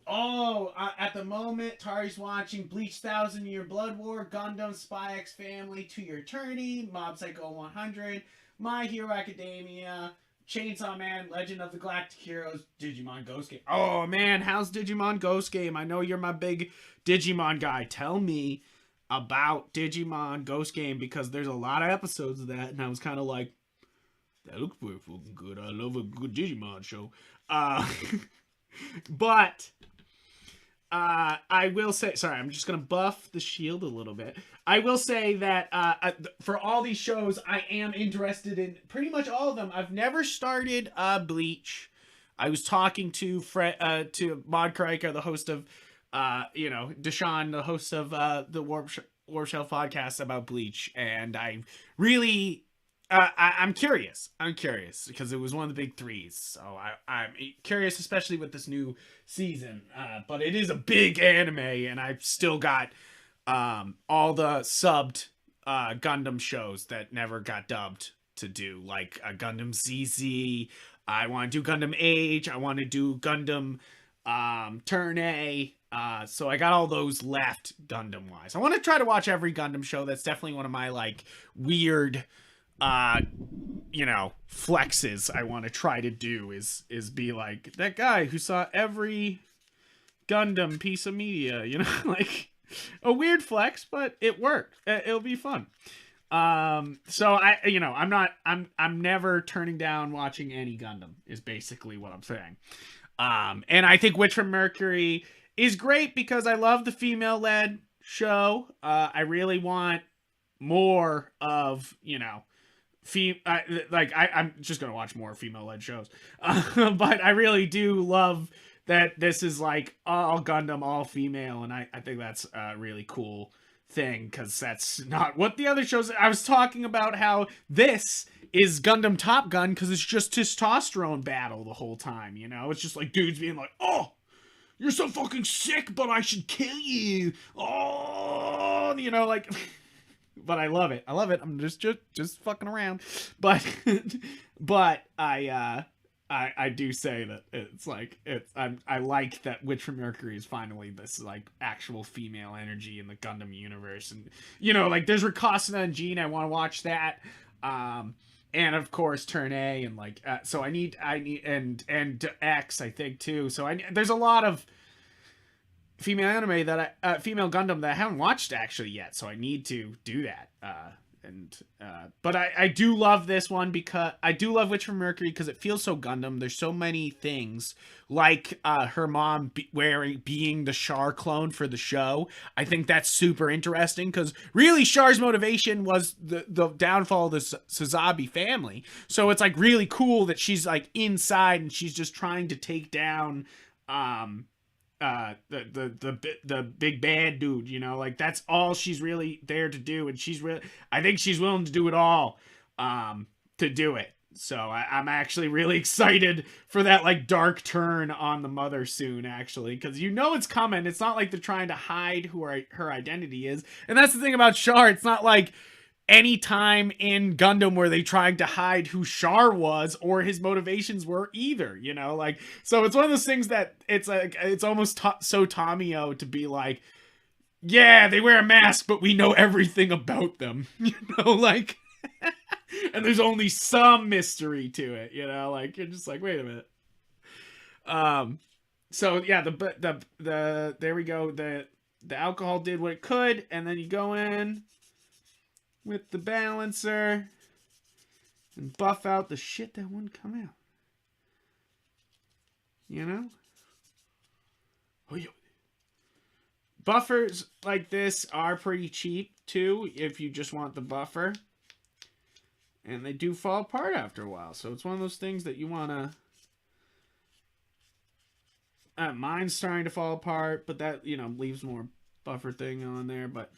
Oh, at the moment, Tari's watching Bleach 1000-Year Blood War, Gundam, Spy X Family, To Your Eternity, Mob Psycho 100, My Hero Academia, Chainsaw Man, Legend of the Galactic Heroes, Digimon Ghost Game. Oh man, how's Digimon Ghost Game? I know you're my big Digimon guy. Tell me about Digimon Ghost Game because there's a lot of episodes of that, and I was kind of like, that looks pretty fucking good. I love a good Digimon show. But I will say, sorry, I'm just going to buff the shield a little bit. I will say that for all these shows, I am interested in pretty much all of them. I've never started Bleach. I was talking to Mod Krika, the host of, Deshaun, the host of the Warp Shelf podcast about Bleach. And I really... I'm curious. I'm curious because it was one of the big threes. So I'm curious, especially with this new season. But it is a big anime, and I've still got all the subbed Gundam shows that never got dubbed to do, like Gundam ZZ. I want to do Gundam Age. I want to do Gundam Turn A. So I got all those left Gundam wise. I want to try to watch every Gundam show. That's definitely one of my like weird flexes I want to try to do is be like that guy who saw every Gundam piece of media, like a weird flex, but it worked. It'll be fun. So I'm never turning down watching any Gundam is basically what I'm saying. And I think Witch from Mercury is great because I love the female-led show. I really want more of, I'm just gonna watch more female-led shows, but I really do love that this is like all Gundam, all female, and I think that's a really cool thing because that's not what the other shows. I was talking about how this is Gundam Top Gun because it's just testosterone battle the whole time. It's just like dudes being like, "Oh, you're so fucking sick, but I should kill you." Oh, like. but I love it. I love it. I'm just fucking around, but but I do say that it's like I like that Witch from Mercury is finally this like actual female energy in the Gundam universe, and you know like there's Rakasana and Jean. I want to watch that, and of course Turn A, and like so I need and X I think too. So there's a lot of female anime that female Gundam that I haven't watched actually yet, so I need to do that. But I do love this one because I do love Witch from Mercury because it feels so Gundam. There's so many things like her mom being the Char clone for the show. I think that's super interesting because really Char's motivation was the downfall of the Sazabi family. So it's like really cool that she's like inside and she's just trying to take down the big bad dude, you know, like that's all she's really there to do, and I think she's willing to do it all to do it. So I'm actually really excited for that like dark turn on the mother soon, actually, because you know it's coming. It's not like they're trying to hide who her identity is, and that's the thing about Char. It's not like any time in Gundam where they tried to hide who Char was or his motivations were either, you know, like, so it's one of those things that it's like, it's almost so Tomio to be like, yeah, they wear a mask, but we know everything about them, you know, like, and there's only some mystery to it, you know, like, you're just like, wait a minute. So yeah, there we go. The alcohol did what it could, and then you go in with the balancer and buff out the shit that wouldn't come out. You know? Oh, yeah. Buffers like this are pretty cheap too if you just want the buffer. And they do fall apart after a while. So it's one of those things that you want to... mine's starting to fall apart, but that, you know, leaves more buffer thing on there. But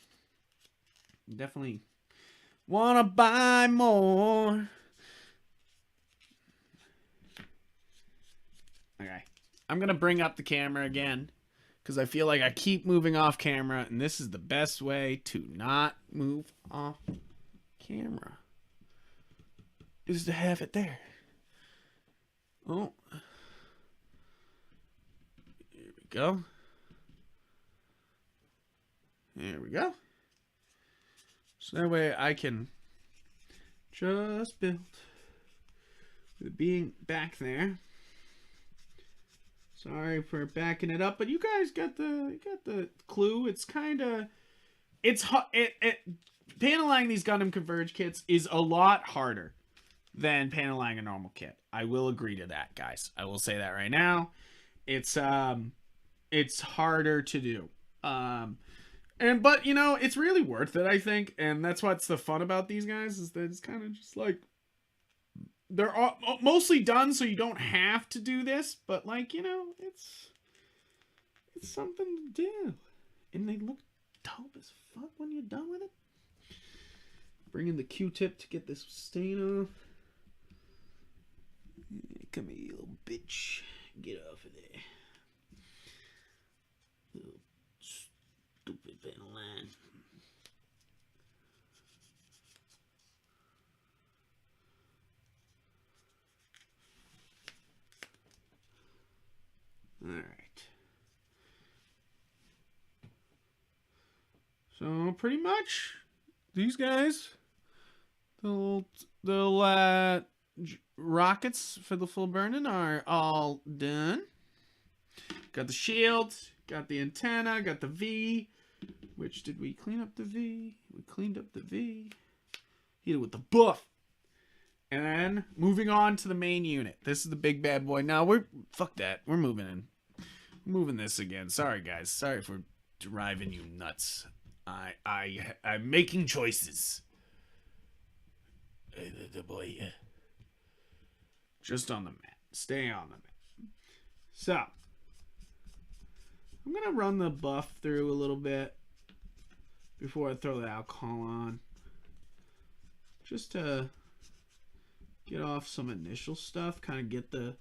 definitely... wanna buy more. Okay. I'm gonna bring up the camera again because I feel like I keep moving off camera, and this is the best way to not move off camera is to have it there. Oh. Here we go. There we go. So that way I can just build with being back there. Sorry for backing it up, but you guys got the clue. It's kind of paneling these Gundam Converge kits is a lot harder than paneling a normal kit. I will agree to that, guys. I will say that right now. It's harder to do. But you know, it's really worth it, I think, and that's what's the fun about these guys is that it's kind of just like they're all mostly done, so you don't have to do this. But like, you know, it's something to do, and they look dope as fuck when you're done with it. Bring in the Q-tip to get this stain off. Come here, you little bitch. Get off of there. Little stupid panel line. Alright. So pretty much these guys, the rockets for the full burning are all done. Got the shield, got the antenna, got the V. Which did we clean up the V? We cleaned up the V. Hit it with the buff. And then moving on to the main unit. This is the big bad boy. Now fuck that. We're moving in. Moving this again. Sorry guys. Sorry for driving you nuts. I'm making choices. The boy. Just on the mat. Stay on the mat. So I'm gonna run the buff through a little bit before I throw the alcohol on. Just to get off some initial stuff, kind of get the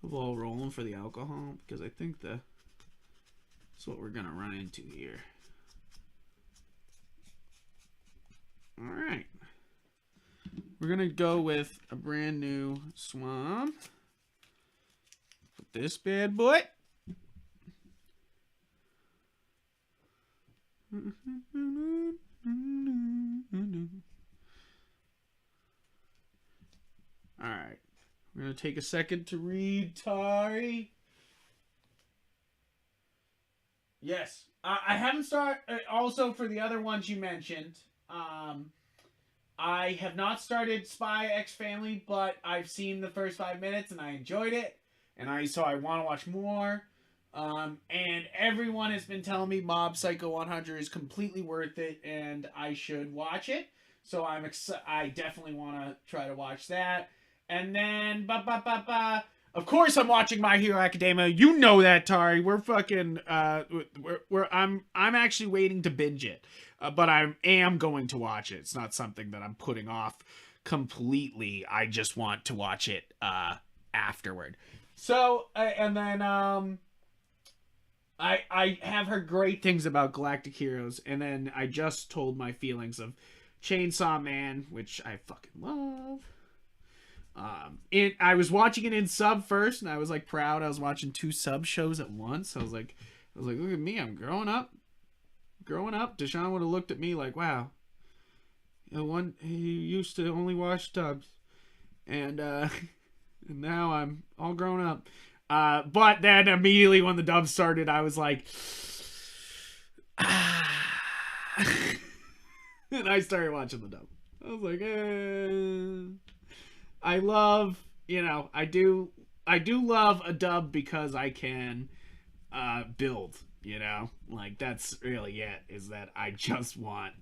ball rolling for the alcohol, because I think that's what we're gonna run into here. All right. We're going to go with a brand new Swamp. Put this bad boy. All right. We're going to take a second to read Tari. Yes. I haven't started. Also, for the other ones you mentioned, I have not started Spy X Family, but I've seen the first 5 minutes and I enjoyed it, and so I want to watch more. And everyone has been telling me Mob Psycho 100 is completely worth it, and I should watch it. So I definitely want to try to watch that. And then of course, I'm watching My Hero Academia. You know that, Tari. We're fucking. I'm actually waiting to binge it, but I am going to watch it. It's not something that I'm putting off completely. I just want to watch it afterward. So and then I have heard great things about Galactic Heroes, and then I just told my feelings of Chainsaw Man, which I fucking love. I was watching it in sub first, and I was like proud. I was watching 2 sub shows at once. I was like, look at me, I'm growing up. Deshaun would have looked at me like, wow. He used to only watch dubs, and and now I'm all grown up. But then immediately when the dub started, I was like, and I started watching the dub. I was like, I love, I do love a dub because I can build, like that's really it, is that I just want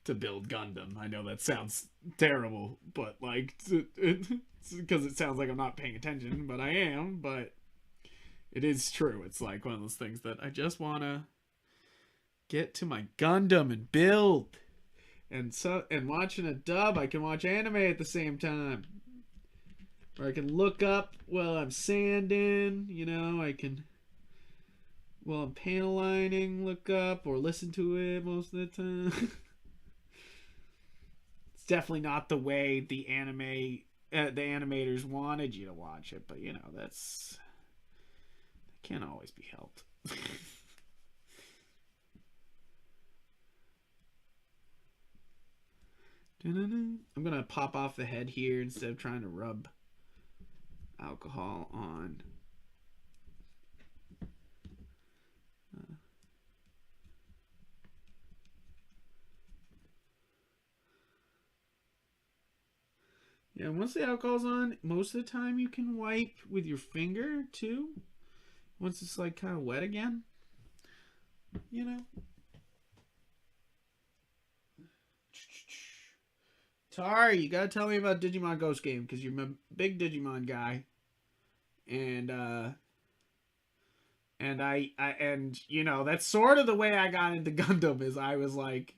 to build Gundam. I know that sounds terrible, but like, it's because it sounds like I'm not paying attention, but I am, but it is true. It's like one of those things that I just want to get to my Gundam and build. And watching a dub, I can watch anime at the same time. Or I can look up while I'm sanding, I can, while I'm panel lining, look up or listen to it most of the time. It's definitely not the way the animators wanted you to watch it, but that can't always be helped. I'm gonna pop off the head here instead of trying to rub alcohol on. Yeah, once the alcohol's on, most of the time you can wipe with your finger too. Once it's like kind of wet again, Tari, you gotta tell me about Digimon Ghost Game, because you're a big Digimon guy, and that's sort of the way I got into Gundam. Is I was like,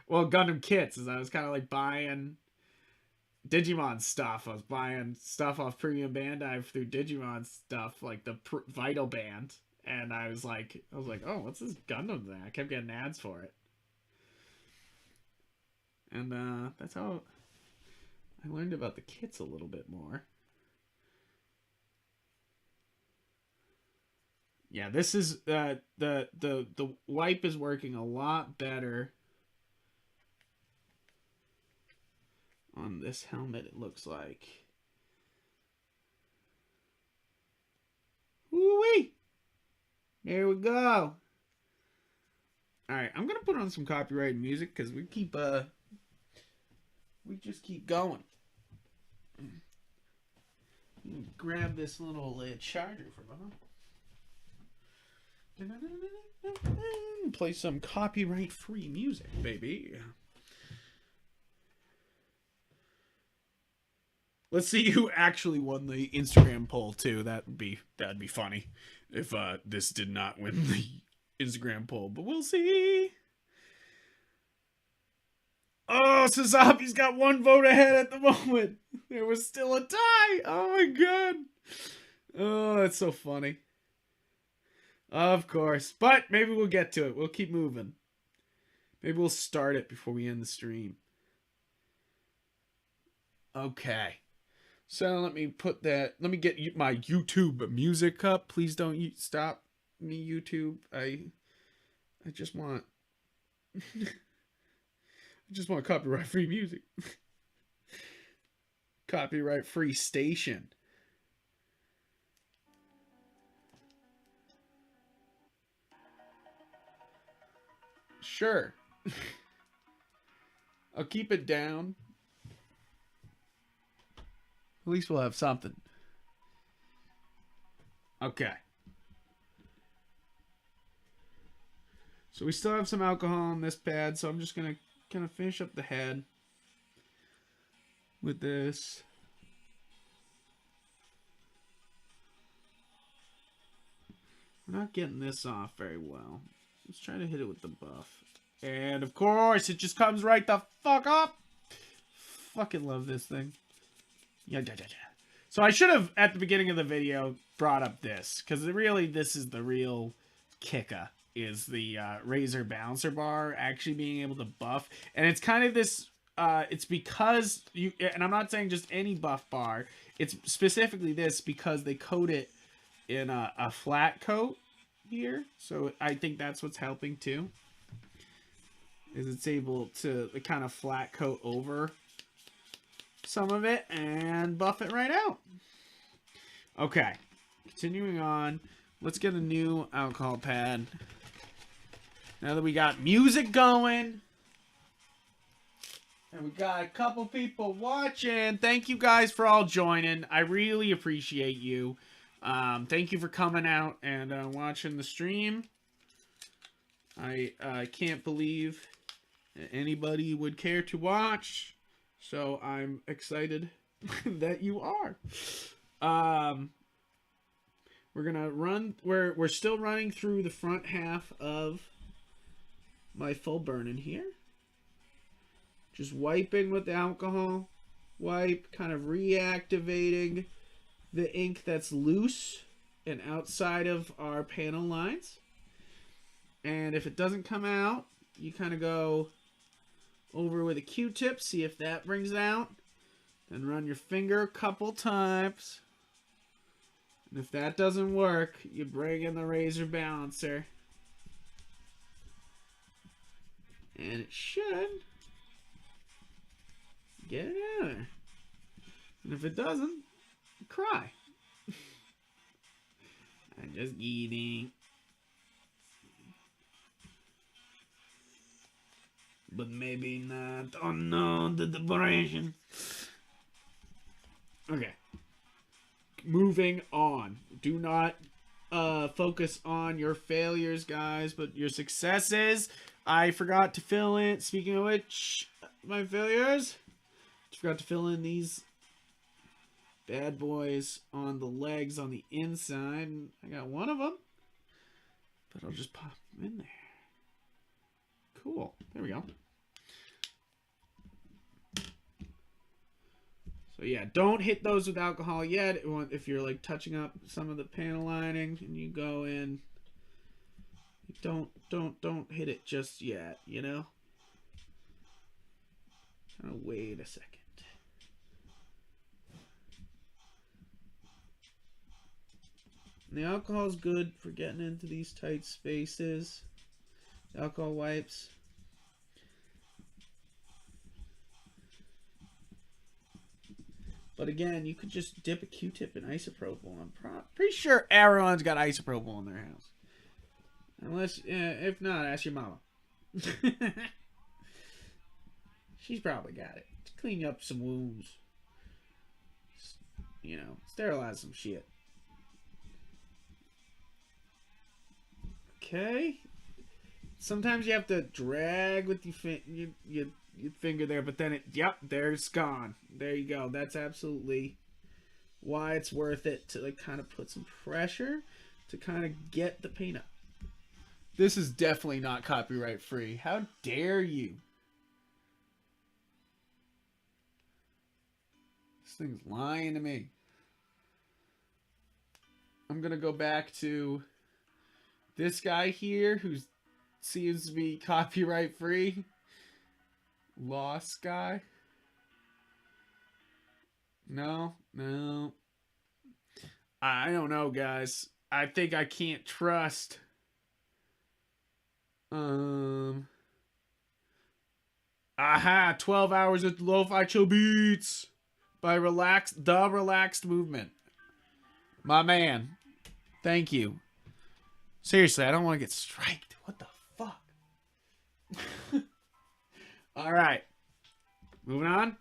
well, Gundam kits, is I was kind of like buying Digimon stuff. I was buying stuff off Premium Bandai through Digimon stuff, like the Vital Band, and I was like, oh, what's this Gundam thing? I kept getting ads for it, and that's how I learned about the kits a little bit more. Yeah, this is the wipe is working a lot better on this helmet, it looks like. Woo-wee! There we go. Alright, I'm gonna put on some copyrighted music because we just keep going. Grab this little charger from play some copyright-free music, baby. Let's see who actually won the Instagram poll too. That'd be funny if this did not win the Instagram poll, but we'll see. Oh, Sazabi's got 1 vote ahead at the moment. There was still a tie. Oh my god. Oh, that's so funny. Of course. But maybe we'll get to it. We'll keep moving. Maybe we'll start it before we end the stream. Okay. So let me put that. Let me get my YouTube music up. Please don't stop me, YouTube. I just want I just want copyright free music. Copyright free station. Sure. I'll keep it down. At least we'll have something. Okay. So we still have some alcohol on this pad, so I'm just going to kind of finish up the head with this. We're not getting this off very well. Let's try to hit it with the buff. And of course, it just comes right the fuck up. Fucking love this thing. Yeah. So I should have, at the beginning of the video, brought up this. Because really, this is the real kicker. Is the Razor Bouncer Bar actually being able to buff. And it's kind of this... it's because... you. And I'm not saying just any buff bar. It's specifically this because they coat it in a flat coat here. So I think that's what's helping too. Is it's able to kind of flat coat over some of it and buff it right out. Okay, continuing on. Let's get a new alcohol pad. Now that we got music going and we got a couple people watching, thank you guys for all joining. I really appreciate you. Thank you for coming out and watching the stream. I can't believe anybody would care to watch, so I'm excited that you are. We're gonna run. We're still running through the front half of my full burn-in here. Just wiping with the alcohol wipe, kind of reactivating the ink that's loose and outside of our panel lines. And if it doesn't come out, you kind of go over with a Q-tip, see if that brings it out. Then run your finger a couple times. And if that doesn't work, you bring in the razor balancer. And it should get it out of there. And if it doesn't, cry. I'm just kidding. But maybe not. Oh no, the depression. Okay. Moving on. Do not focus on your failures, guys, but your successes. I forgot to fill in, speaking of which, my failures. Forgot to fill in these bad boys on the legs on the inside. I got one of them, but I'll just pop them in there. Cool. There we go. So yeah, don't hit those with alcohol yet. If you're like touching up some of the panel lining and you go in, don't hit it just yet, you know? Kind of wait a second. And the alcohol is good for getting into these tight spaces. The alcohol wipes. But again, you could just dip a Q-tip in isopropyl. I'm pretty sure everyone's got isopropyl in their house. Unless, if not, ask your mama. She's probably got it. To clean up some wounds. You know, sterilize some shit. Okay. Sometimes you have to drag with your finger there, but then yep, there's gone. There you go. That's absolutely why it's worth it to like kind of put some pressure to kind of get the paint up. This is definitely not copyright free. How dare you? This thing's lying to me. I'm gonna go back to this guy here who seems to be copyright free. Lost guy. No, no. I don't know, guys. I think I can't trust. Um. Aha! 12 hours of lo-fi chill beats by relaxed movement. My man. Thank you. Seriously, I don't want to get striked. What the fuck? All right. Moving on.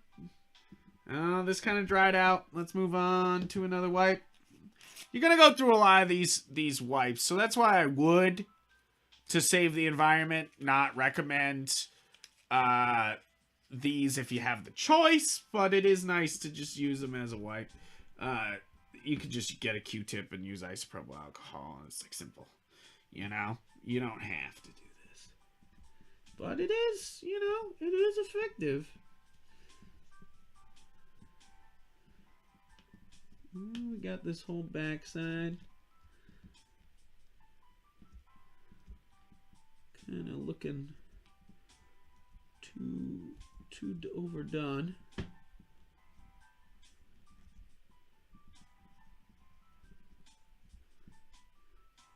Oh, this kind of dried out. Let's move on to another wipe. You're going to go through a lot of these wipes. So that's why I would, to save the environment, not recommend these if you have the choice. But it is nice to just use them as a wipe. You could just get a Q-tip and use isopropyl alcohol. It's like simple. You know? You don't have to do this. But it is, you know, it is effective. We got this whole backside. Kind of looking too overdone.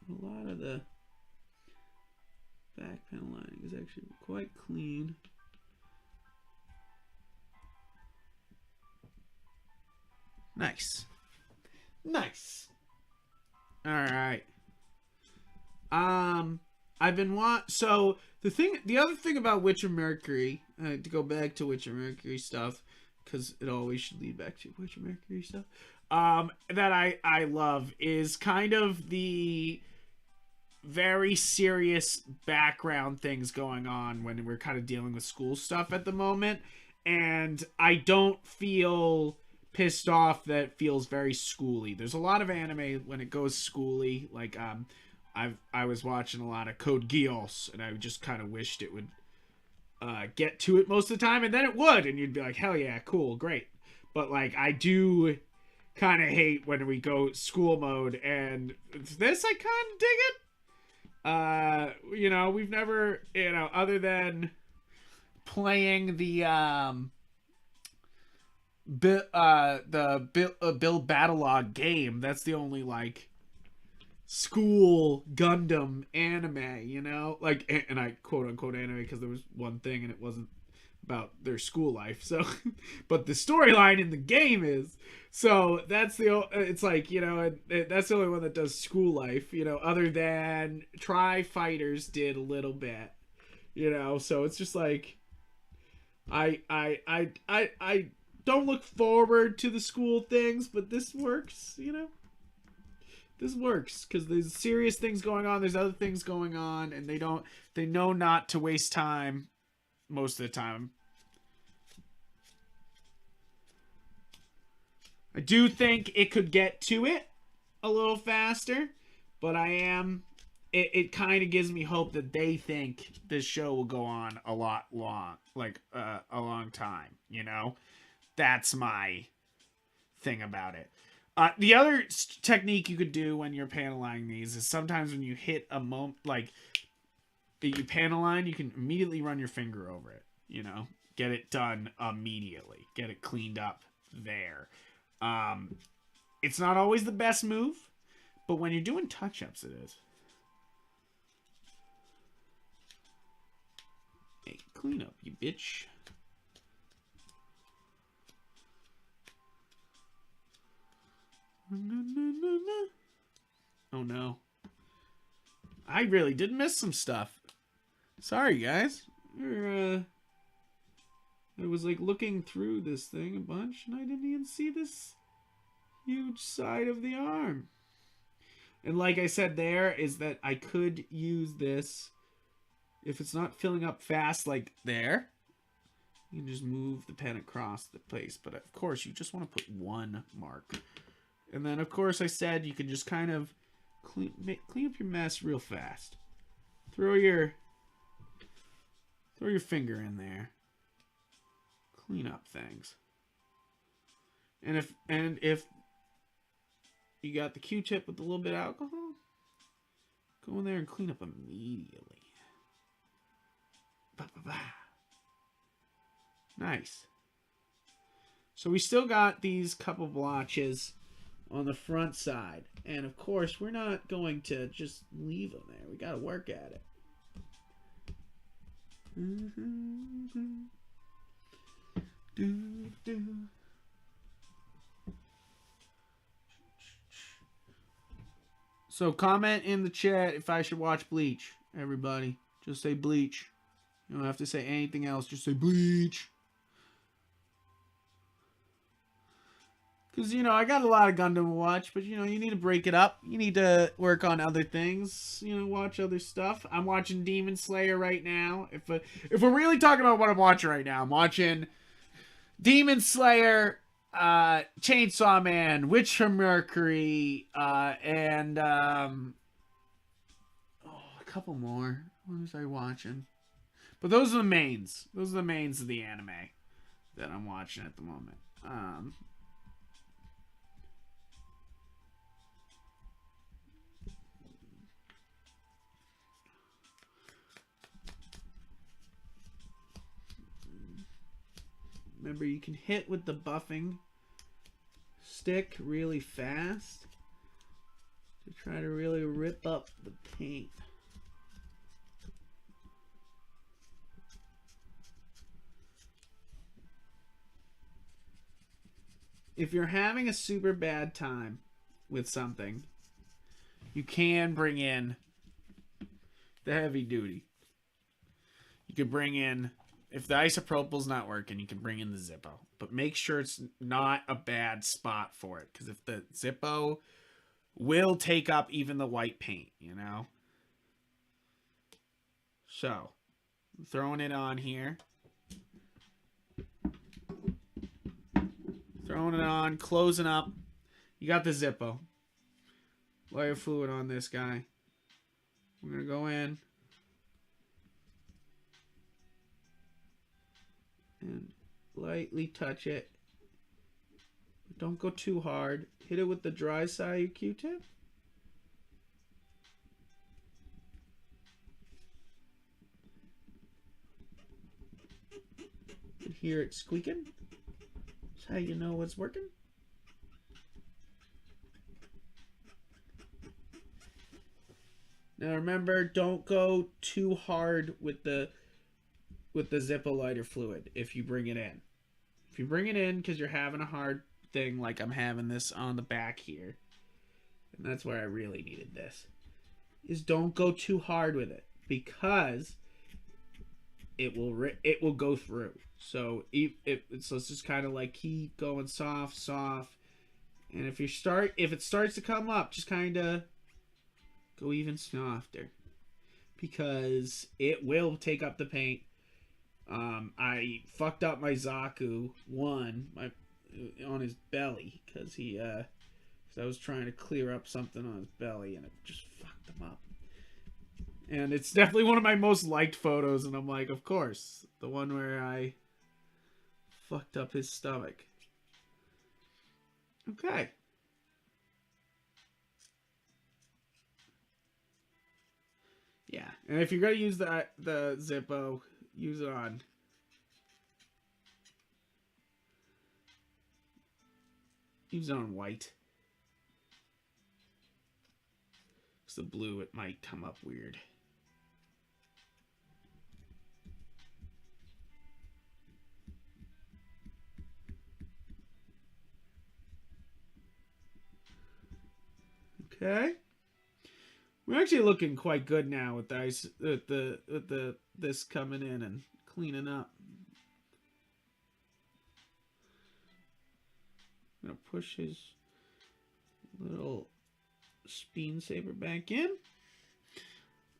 A lot of the back panel lining is actually quite clean. Nice. Nice. All right. I've been so the other thing about Witcher Mercury, to go back to Witcher Mercury stuff, because it always should lead back to Witcher Mercury stuff. That I love is kind of the very serious background things going on when we're kind of dealing with school stuff at the moment, and I don't feel pissed off that it feels very schooly. There's a lot of anime when it goes schooly, like I was watching a lot of Code Geass, and I just kind of wished it would get to it most of the time, and then it would, and you'd be like, hell yeah, cool, great. But like, I do kind of hate when we go school mode, and this I kind of dig it. You know, we've never, you know, other than playing the Bill Battlelog game, that's the only like school Gundam anime, you know, like, and I quote unquote anime because there was one thing and it wasn't about their school life, so but the storyline in the game is, so that's it's like, you know, that's the only one that does school life, you know, other than Tri Fighters did a little bit, you know, so it's just like I don't look forward to the school things, but this works, you know. This works because there's serious things going on, there's other things going on, and they know not to waste time most of the time. I do think it could get to it a little faster, but it kind of gives me hope that they think this show will go on a long time, you know? That's my thing about it. The other technique you could do when you're paneling these is sometimes when you hit a moment, like you panel line, you can immediately run your finger over it, you know? Get it done immediately. Get it cleaned up there. It's not always the best move, but when you're doing touch-ups, it is. Hey, clean up, you bitch. Oh no. I really did miss some stuff. Sorry, guys. I was like looking through this thing a bunch and I didn't even see this huge side of the arm. And like I said, there is that I could use this if it's not filling up fast, like there. You can just move the pen across the place, but of course you just want to put one mark. And then of course I said you can just kind of clean up your mess real fast. Throw your finger in there. Clean up things. And if you got the Q-tip with a little bit of alcohol, go in there and clean up immediately. Ba, ba, ba. Nice. So we still got these couple blotches on the front side. And of course, we're not going to just leave them there. We got to work at it. So comment in the chat if I should watch Bleach, everybody. Just say Bleach. You don't have to say anything else. Just say Bleach. Because, you know, I got a lot of Gundam to watch, but, you know, you need to break it up. You need to work on other things. You know, watch other stuff. I'm watching Demon Slayer right now. If we're really talking about what I'm watching right now, I'm watching Demon Slayer, Chainsaw Man, Witch from Mercury, and a couple more. What was I watching? But those are the mains. Those are the mains of the anime that I'm watching at the moment. Remember, you can hit with the buffing stick really fast to try to really rip up the paint. If you're having a super bad time with something, you can bring in the heavy duty. You could bring in, if the isopropyl's not working, you can bring in the Zippo. But make sure it's not a bad spot for it. Because if the Zippo will take up even the white paint, you know? So, I'm throwing it on here. Throwing it on, closing up. You got the Zippo. Lighter fluid on this guy. We're going to go in. And lightly touch it. But don't go too hard. Hit it with the dry side of your Q-tip. You can hear it squeaking. That's how you know it's working. Now remember, don't go too hard with the Zippo lighter fluid if you bring it in. If you bring it in because you're having a hard thing, like I'm having this on the back here, and that's where I really needed this, is don't go too hard with it because it will go through. So so it's just kind of like keep going soft, and if it starts to come up, just kind of go even softer because it will take up the paint. I fucked up my Zaku on his belly because I was trying to clear up something on his belly and it just fucked him up. And it's definitely one of my most liked photos, and I'm like, of course, the one where I fucked up his stomach. Okay. Yeah, and if you're gonna use the Zippo, use it on white. Because the blue, it might come up weird. Okay. We're actually looking quite good now with this coming in and cleaning up. I'm gonna push his little spine saber back in.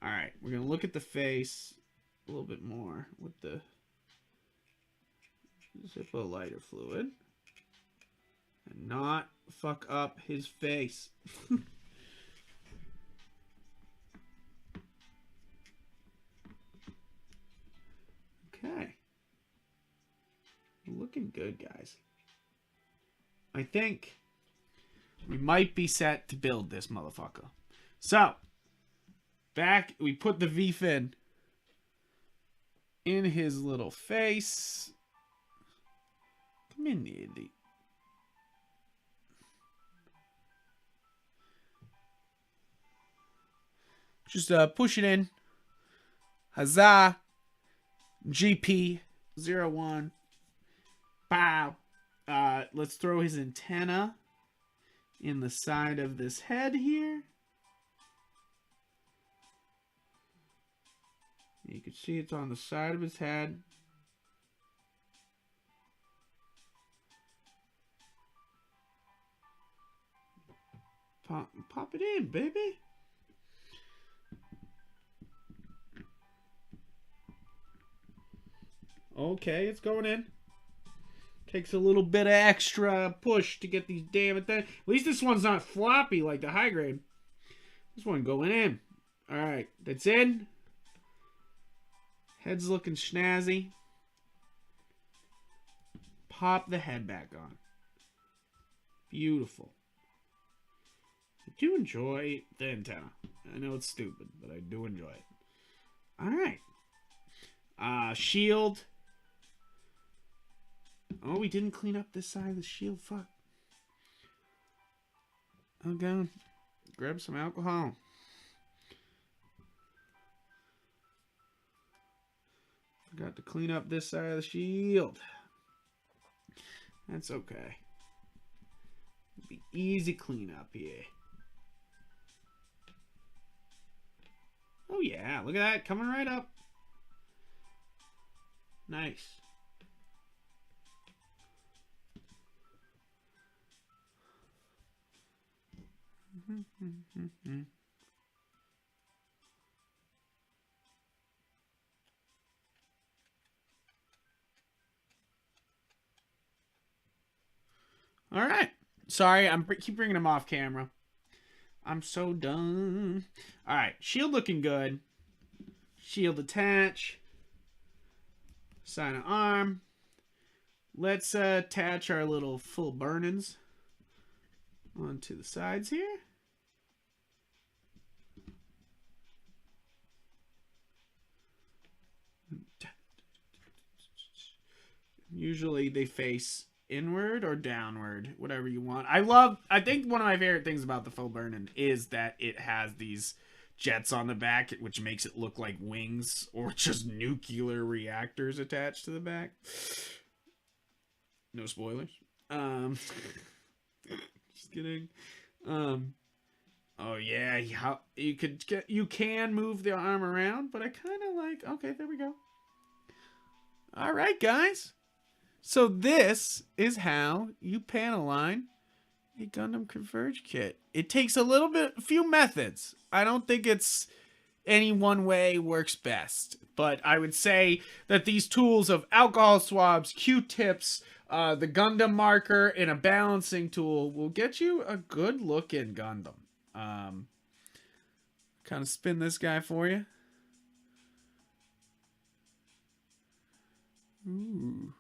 All right, we're gonna look at the face a little bit more with the Zippo lighter fluid and not fuck up his face. Okay. Looking good, guys. I think we might be set to build this motherfucker. So, we put the V-fin in his little face. Come Mindy. Just push it in. Huzzah. GP01. Bow. Let's throw his antenna in the side of this head here. You can see it's on the side of his head. Pop it in, baby. Okay, it's going in. Takes a little bit of extra push to get these damn it. At least this one's not floppy like the high grade. This one going in. Alright, that's in. Head's looking snazzy. Pop the head back on. Beautiful. I do enjoy the antenna. I know it's stupid, but I do enjoy it. Alright. Shield. Oh, we didn't clean up this side of the shield. Fuck. Okay. Grab some alcohol. Forgot to clean up this side of the shield. That's okay. It'll be easy cleanup here. Oh yeah, look at that. Coming right up. Nice. All right. Sorry, keep bringing him off camera. I'm so done. All right, shield looking good. Shield attach. Side of arm. Let's attach our little full burn-ins onto the sides here. Usually they face inward or downward, whatever you want. I think one of my favorite things about the full burn-in is that it has these jets on the back, which makes it look like wings or just nuclear reactors attached to the back. No spoilers. Just kidding. Oh yeah, you can move the arm around, but I kind of like. Okay, there we go. All right, guys. So this is how you panel line a Gundam Converge kit. It takes a few methods. I don't think it's any one way works best, but I would say that these tools of alcohol swabs, Q-tips, the Gundam marker, and a balancing tool will get you a good look in Gundam. Kind of spin this guy for you. Ooh.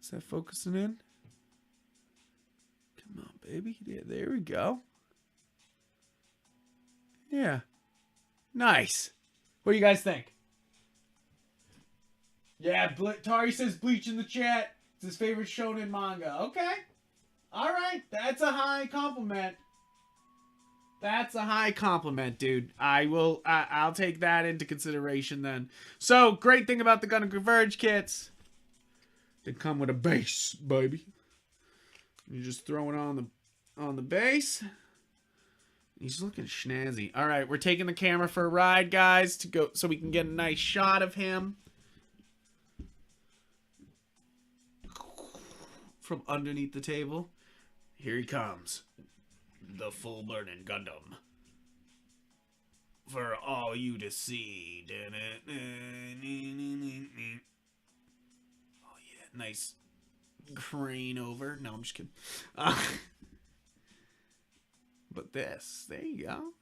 Is that focusing in? Come on, baby. Yeah, there we go. Yeah. Nice. What do you guys think? Yeah, Tari says Bleach in the chat. It's his favorite shonen manga. Okay. All right. That's a high compliment. That's a high compliment, dude. I'll take that into consideration then. So, great thing about the Gundam Converge kits. They come with a base, baby. You just throw it on the base. He's looking snazzy. All right, we're taking the camera for a ride, guys, so we can get a nice shot of him from underneath the table. Here he comes, the full burning Gundam, for all you to see. Nice crane over. No, I'm just kidding. But there you go.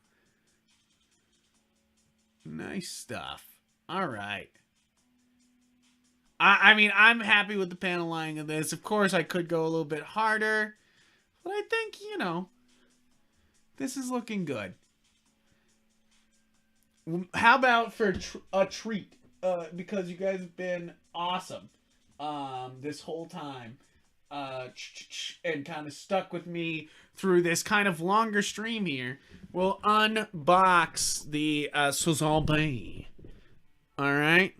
Nice stuff. All right. I mean, I'm happy with the panel lining of this. Of course, I could go a little bit harder, but I think, this is looking good. How about for a treat? Because you guys have been awesome. this whole time, and kind of stuck with me through this kind of longer stream here, we'll unbox the Sazabi. All right.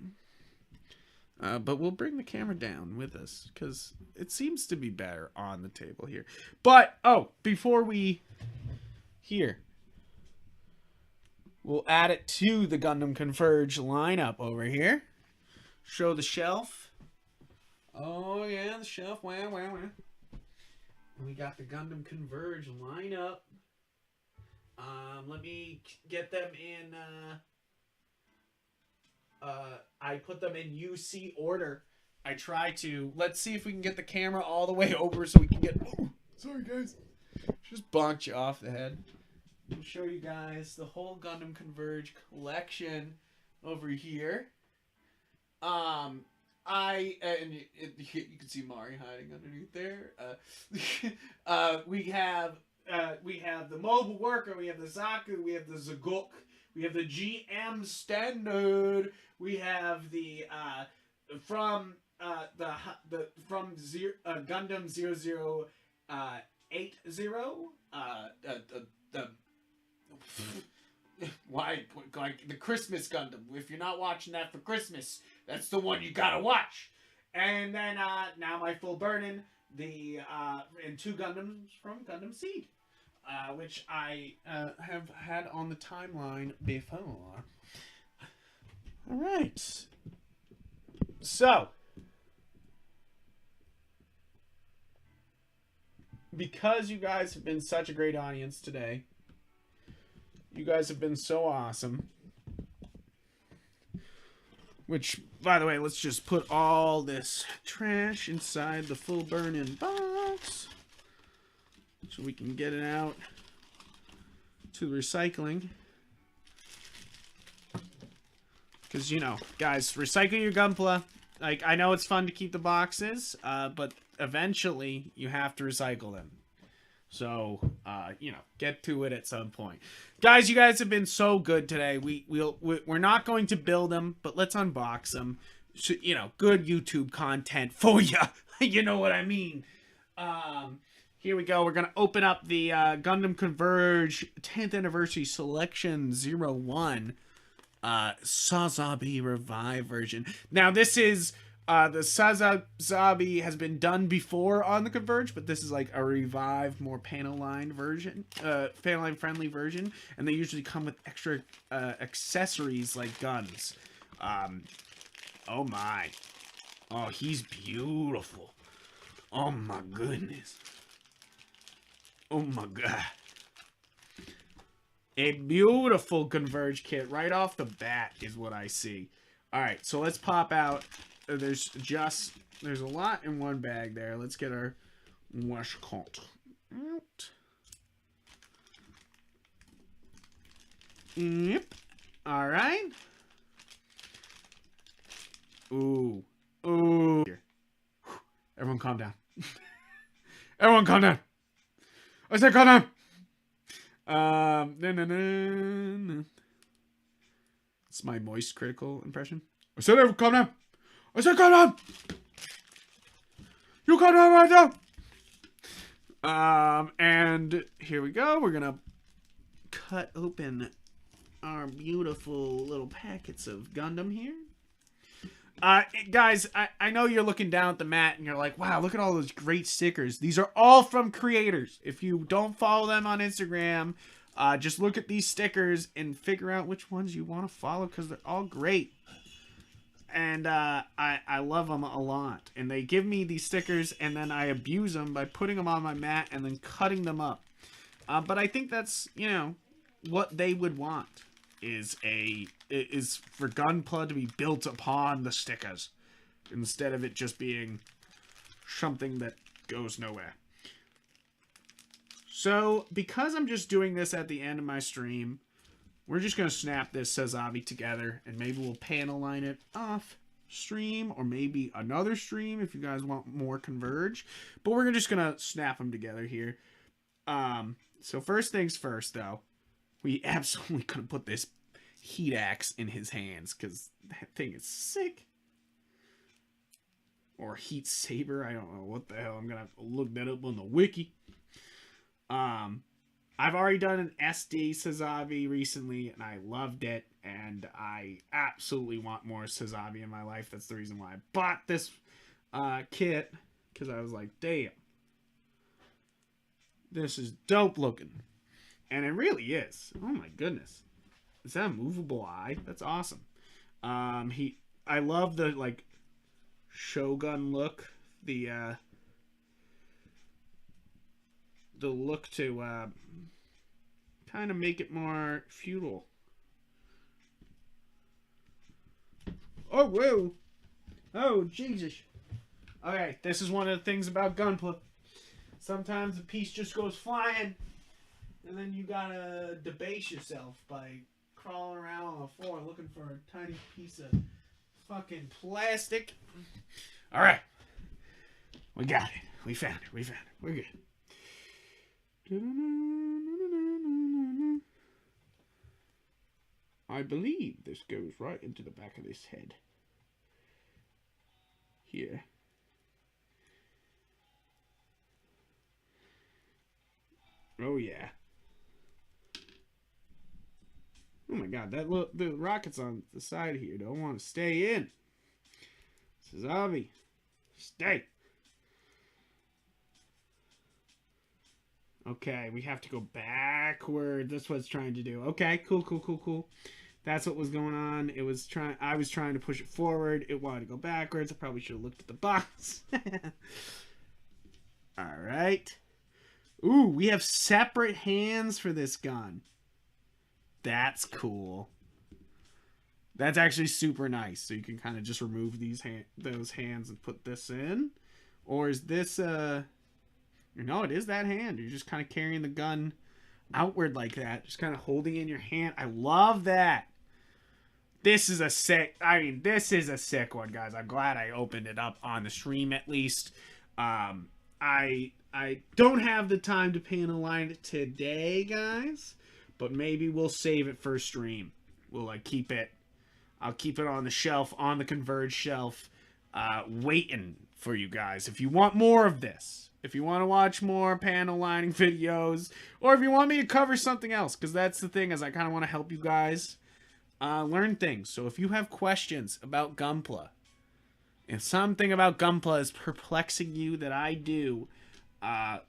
But we'll bring the camera down with us because it seems to be better on the table here. But, oh, before we... Here. We'll add it to the Gundam Converge lineup over here. Show the shelf. Oh, yeah, the shelf. Wow, wow, wow. We got the Gundam Converge lineup. Let me get them in... I put them in UC order. I try to. Let's see if we can get the camera all the way over so we can get... Oh, sorry, guys. Just bonked you off the head. I'll show you guys the whole Gundam Converge collection over here. And you can see Mari hiding underneath there. We have the mobile worker. We have the Zaku. We have the Zaguk. We have the GM standard. We have the Gundam 0080. Why like the Christmas Gundam? If you're not watching that for Christmas, that's the one you gotta watch. And then now my full burn-in, and 2 Gundams from Gundam Seed. Which I have had on the timeline before. Alright. So, because you guys have been such a great audience today, you guys have been so awesome. Which, by the way, let's just put all this trash inside the full burn-in box. So we can get it out to the recycling. Because, you know, guys, recycle your Gunpla. Like, I know it's fun to keep the boxes, but eventually you have to recycle them. So, you know, get to it at some point. Guys, you guys have been so good today. We're not going to build them, but let's unbox them. So, you know, good YouTube content for you. You know what I mean. Here we go. We're going to open up the Gundam Converge 10th Anniversary Selection 01 Sazabi Revive version. Now, this is the Sazabi has been done before on the Converge, but this is like a revived, more panel line version, panel line friendly version, and they usually come with extra accessories like guns. Oh my. Oh, he's beautiful. Oh my goodness. Oh my god. A beautiful Converge kit right off the bat is what I see. Alright, so let's pop out. There's a lot in one bag there. Let's get our wash cart out. Yep. Alright. Ooh. Ooh. Here. Everyone calm down. Everyone calm down. I said calm down. It's my moist critical impression. I said everyone calm down. I said calm down. You calm down right now. And here we go. We're gonna cut open our beautiful little packets of Gundam here. Guys, I know you're looking down at the mat and you're like, wow, look at all those great stickers. These are all from creators. If you don't follow them on Instagram, just look at these stickers and figure out which ones you want to follow because they're all great. And I love them a lot. And they give me these stickers and then I abuse them by putting them on my mat and then cutting them up. But I think that's, you know, what they would want. Is for Gunpla to be built upon the stickers instead of it just being something that goes nowhere. So because I'm just doing this at the end of my stream, we're just going to snap this Sazabi together and maybe we'll panel line it off stream or maybe another stream if you guys want more Converge. But we're just going to snap them together here. So first things first though. We absolutely couldn't put this heat axe in his hands because that thing is sick. or heat saber. I don't know what the hell. I'm gonna have to look that up on the wiki. I've already done an SD Sazabi recently, and I loved it, and I absolutely want more Sazabi in my life. That's the reason why I bought this kit, because I was like, damn, this is dope looking. And it really is. Oh my goodness. Is that a movable eye? That's awesome. I love the, like, Shogun look. The look to kind of make it more feudal. Oh, whoa. Oh, Jesus. Okay, this is one of the things about Gunpla. Sometimes the piece just goes flying, and then you gotta debase yourself by crawling around on the floor looking for a tiny piece of fucking plastic. Alright. We got it. We found it. We found it. We're good. I believe this goes right into the back of this head. Here. Oh yeah. Oh my god, the rockets on the side here don't want to stay in. Sazabi, stay. Okay, we have to go backward. That's what it's trying to do. Okay, cool. That's what was going on. I was trying to push it forward. It wanted to go backwards. I probably should have looked at the box. All right. Ooh, we have separate hands for this gun. That's cool. That's actually super nice. So you can kind of just remove those hands and put this in. Or is this no, it is that hand. You're just kind of carrying the gun outward like that. Just kind of holding in your hand. I love that. This is a sick one, guys. I'm glad I opened it up on the stream at least. I don't have the time to panel line it today, guys, but maybe we'll save it for a stream. We'll keep it. I'll keep it on the shelf, on the Converge shelf, waiting for you guys. If you want more of this, if you want to watch more panel lining videos, or if you want me to cover something else, because that's the thing, is I kind of want to help you guys learn things. So if you have questions about Gunpla, if something about Gunpla is perplexing you that I do, I'll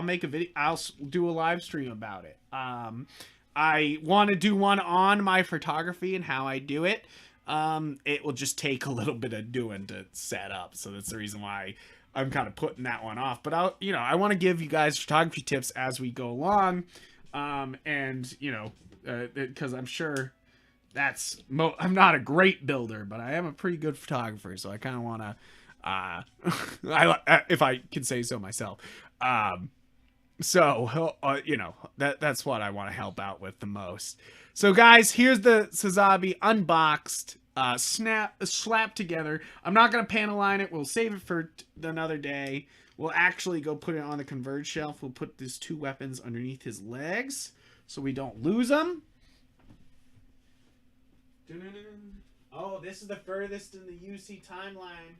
make a video. I'll do a live stream about it. I want to do one on my photography and how I do it. It will just take a little bit of doing to set up, so that's the reason why I'm kind of putting that one off. But I want to give you guys photography tips as we go along, and because I'm sure I'm not a great builder, but I am a pretty good photographer, so I kind of want to. If I can say so myself. That's what I want to help out with the most. So guys, here's the Sazabi unboxed, slapped together. I'm not going to panel line it. We'll save it for another day. We'll actually go put it on the Converge shelf. We'll put these two weapons underneath his legs so we don't lose them. Oh, this is the furthest in the UC timeline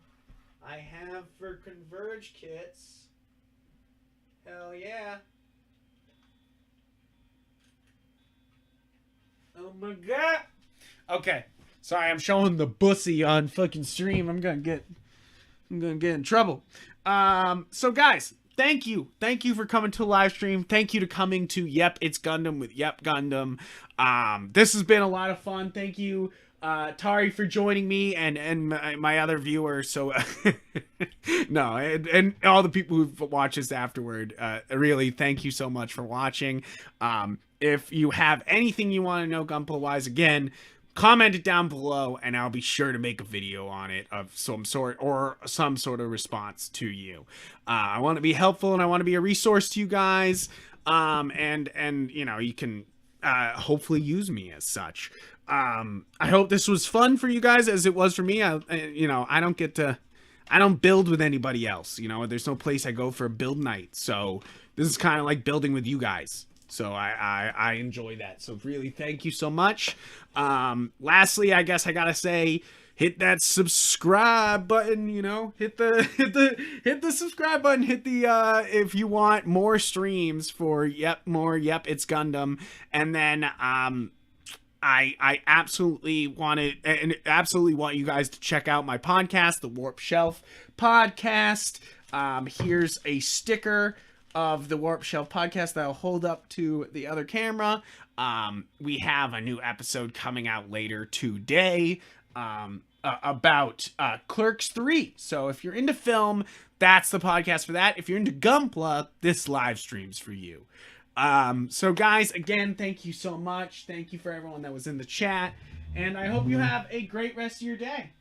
I have for Converge kits. Hell yeah. Oh my god. Okay. Sorry, I'm showing the bussy on fucking stream. I'm gonna get in trouble. So guys, thank you. Thank you for coming to a live stream. Thank you to coming to Yep, It's Gundam with Yupgundam. This has been a lot of fun. Thank you, Tari, for joining me and my other viewers. So no, and all the people who've watched this afterward, really thank you so much for watching. If you have anything you want to know Gunpla wise, again, comment it down below and I'll be sure to make a video on it of some sort, or some sort of response to you. I want to be helpful and I want to be a resource to you guys, and you can hopefully use me as such. I hope this was fun for you guys as it was for me. I don't build with anybody else. There's no place I go for a build night. So this is kind of like building with you guys. So I enjoy that. So really, thank you so much. Lastly, I guess I gotta say, hit that subscribe button, you know, hit the subscribe button, hit the if you want more streams for it's Gundam. And then I absolutely want to, and absolutely want you guys to check out my podcast, the Warp Shelf Podcast. Here's a sticker of the Warp Shelf Podcast that I'll hold up to the other camera. We have a new episode coming out later today about Clerks 3. So if you're into film, that's the podcast for that. If you're into Gunpla, this live stream's for you. So guys, again, thank you so much. Thank you for everyone that was in the chat, and I hope you have a great rest of your day.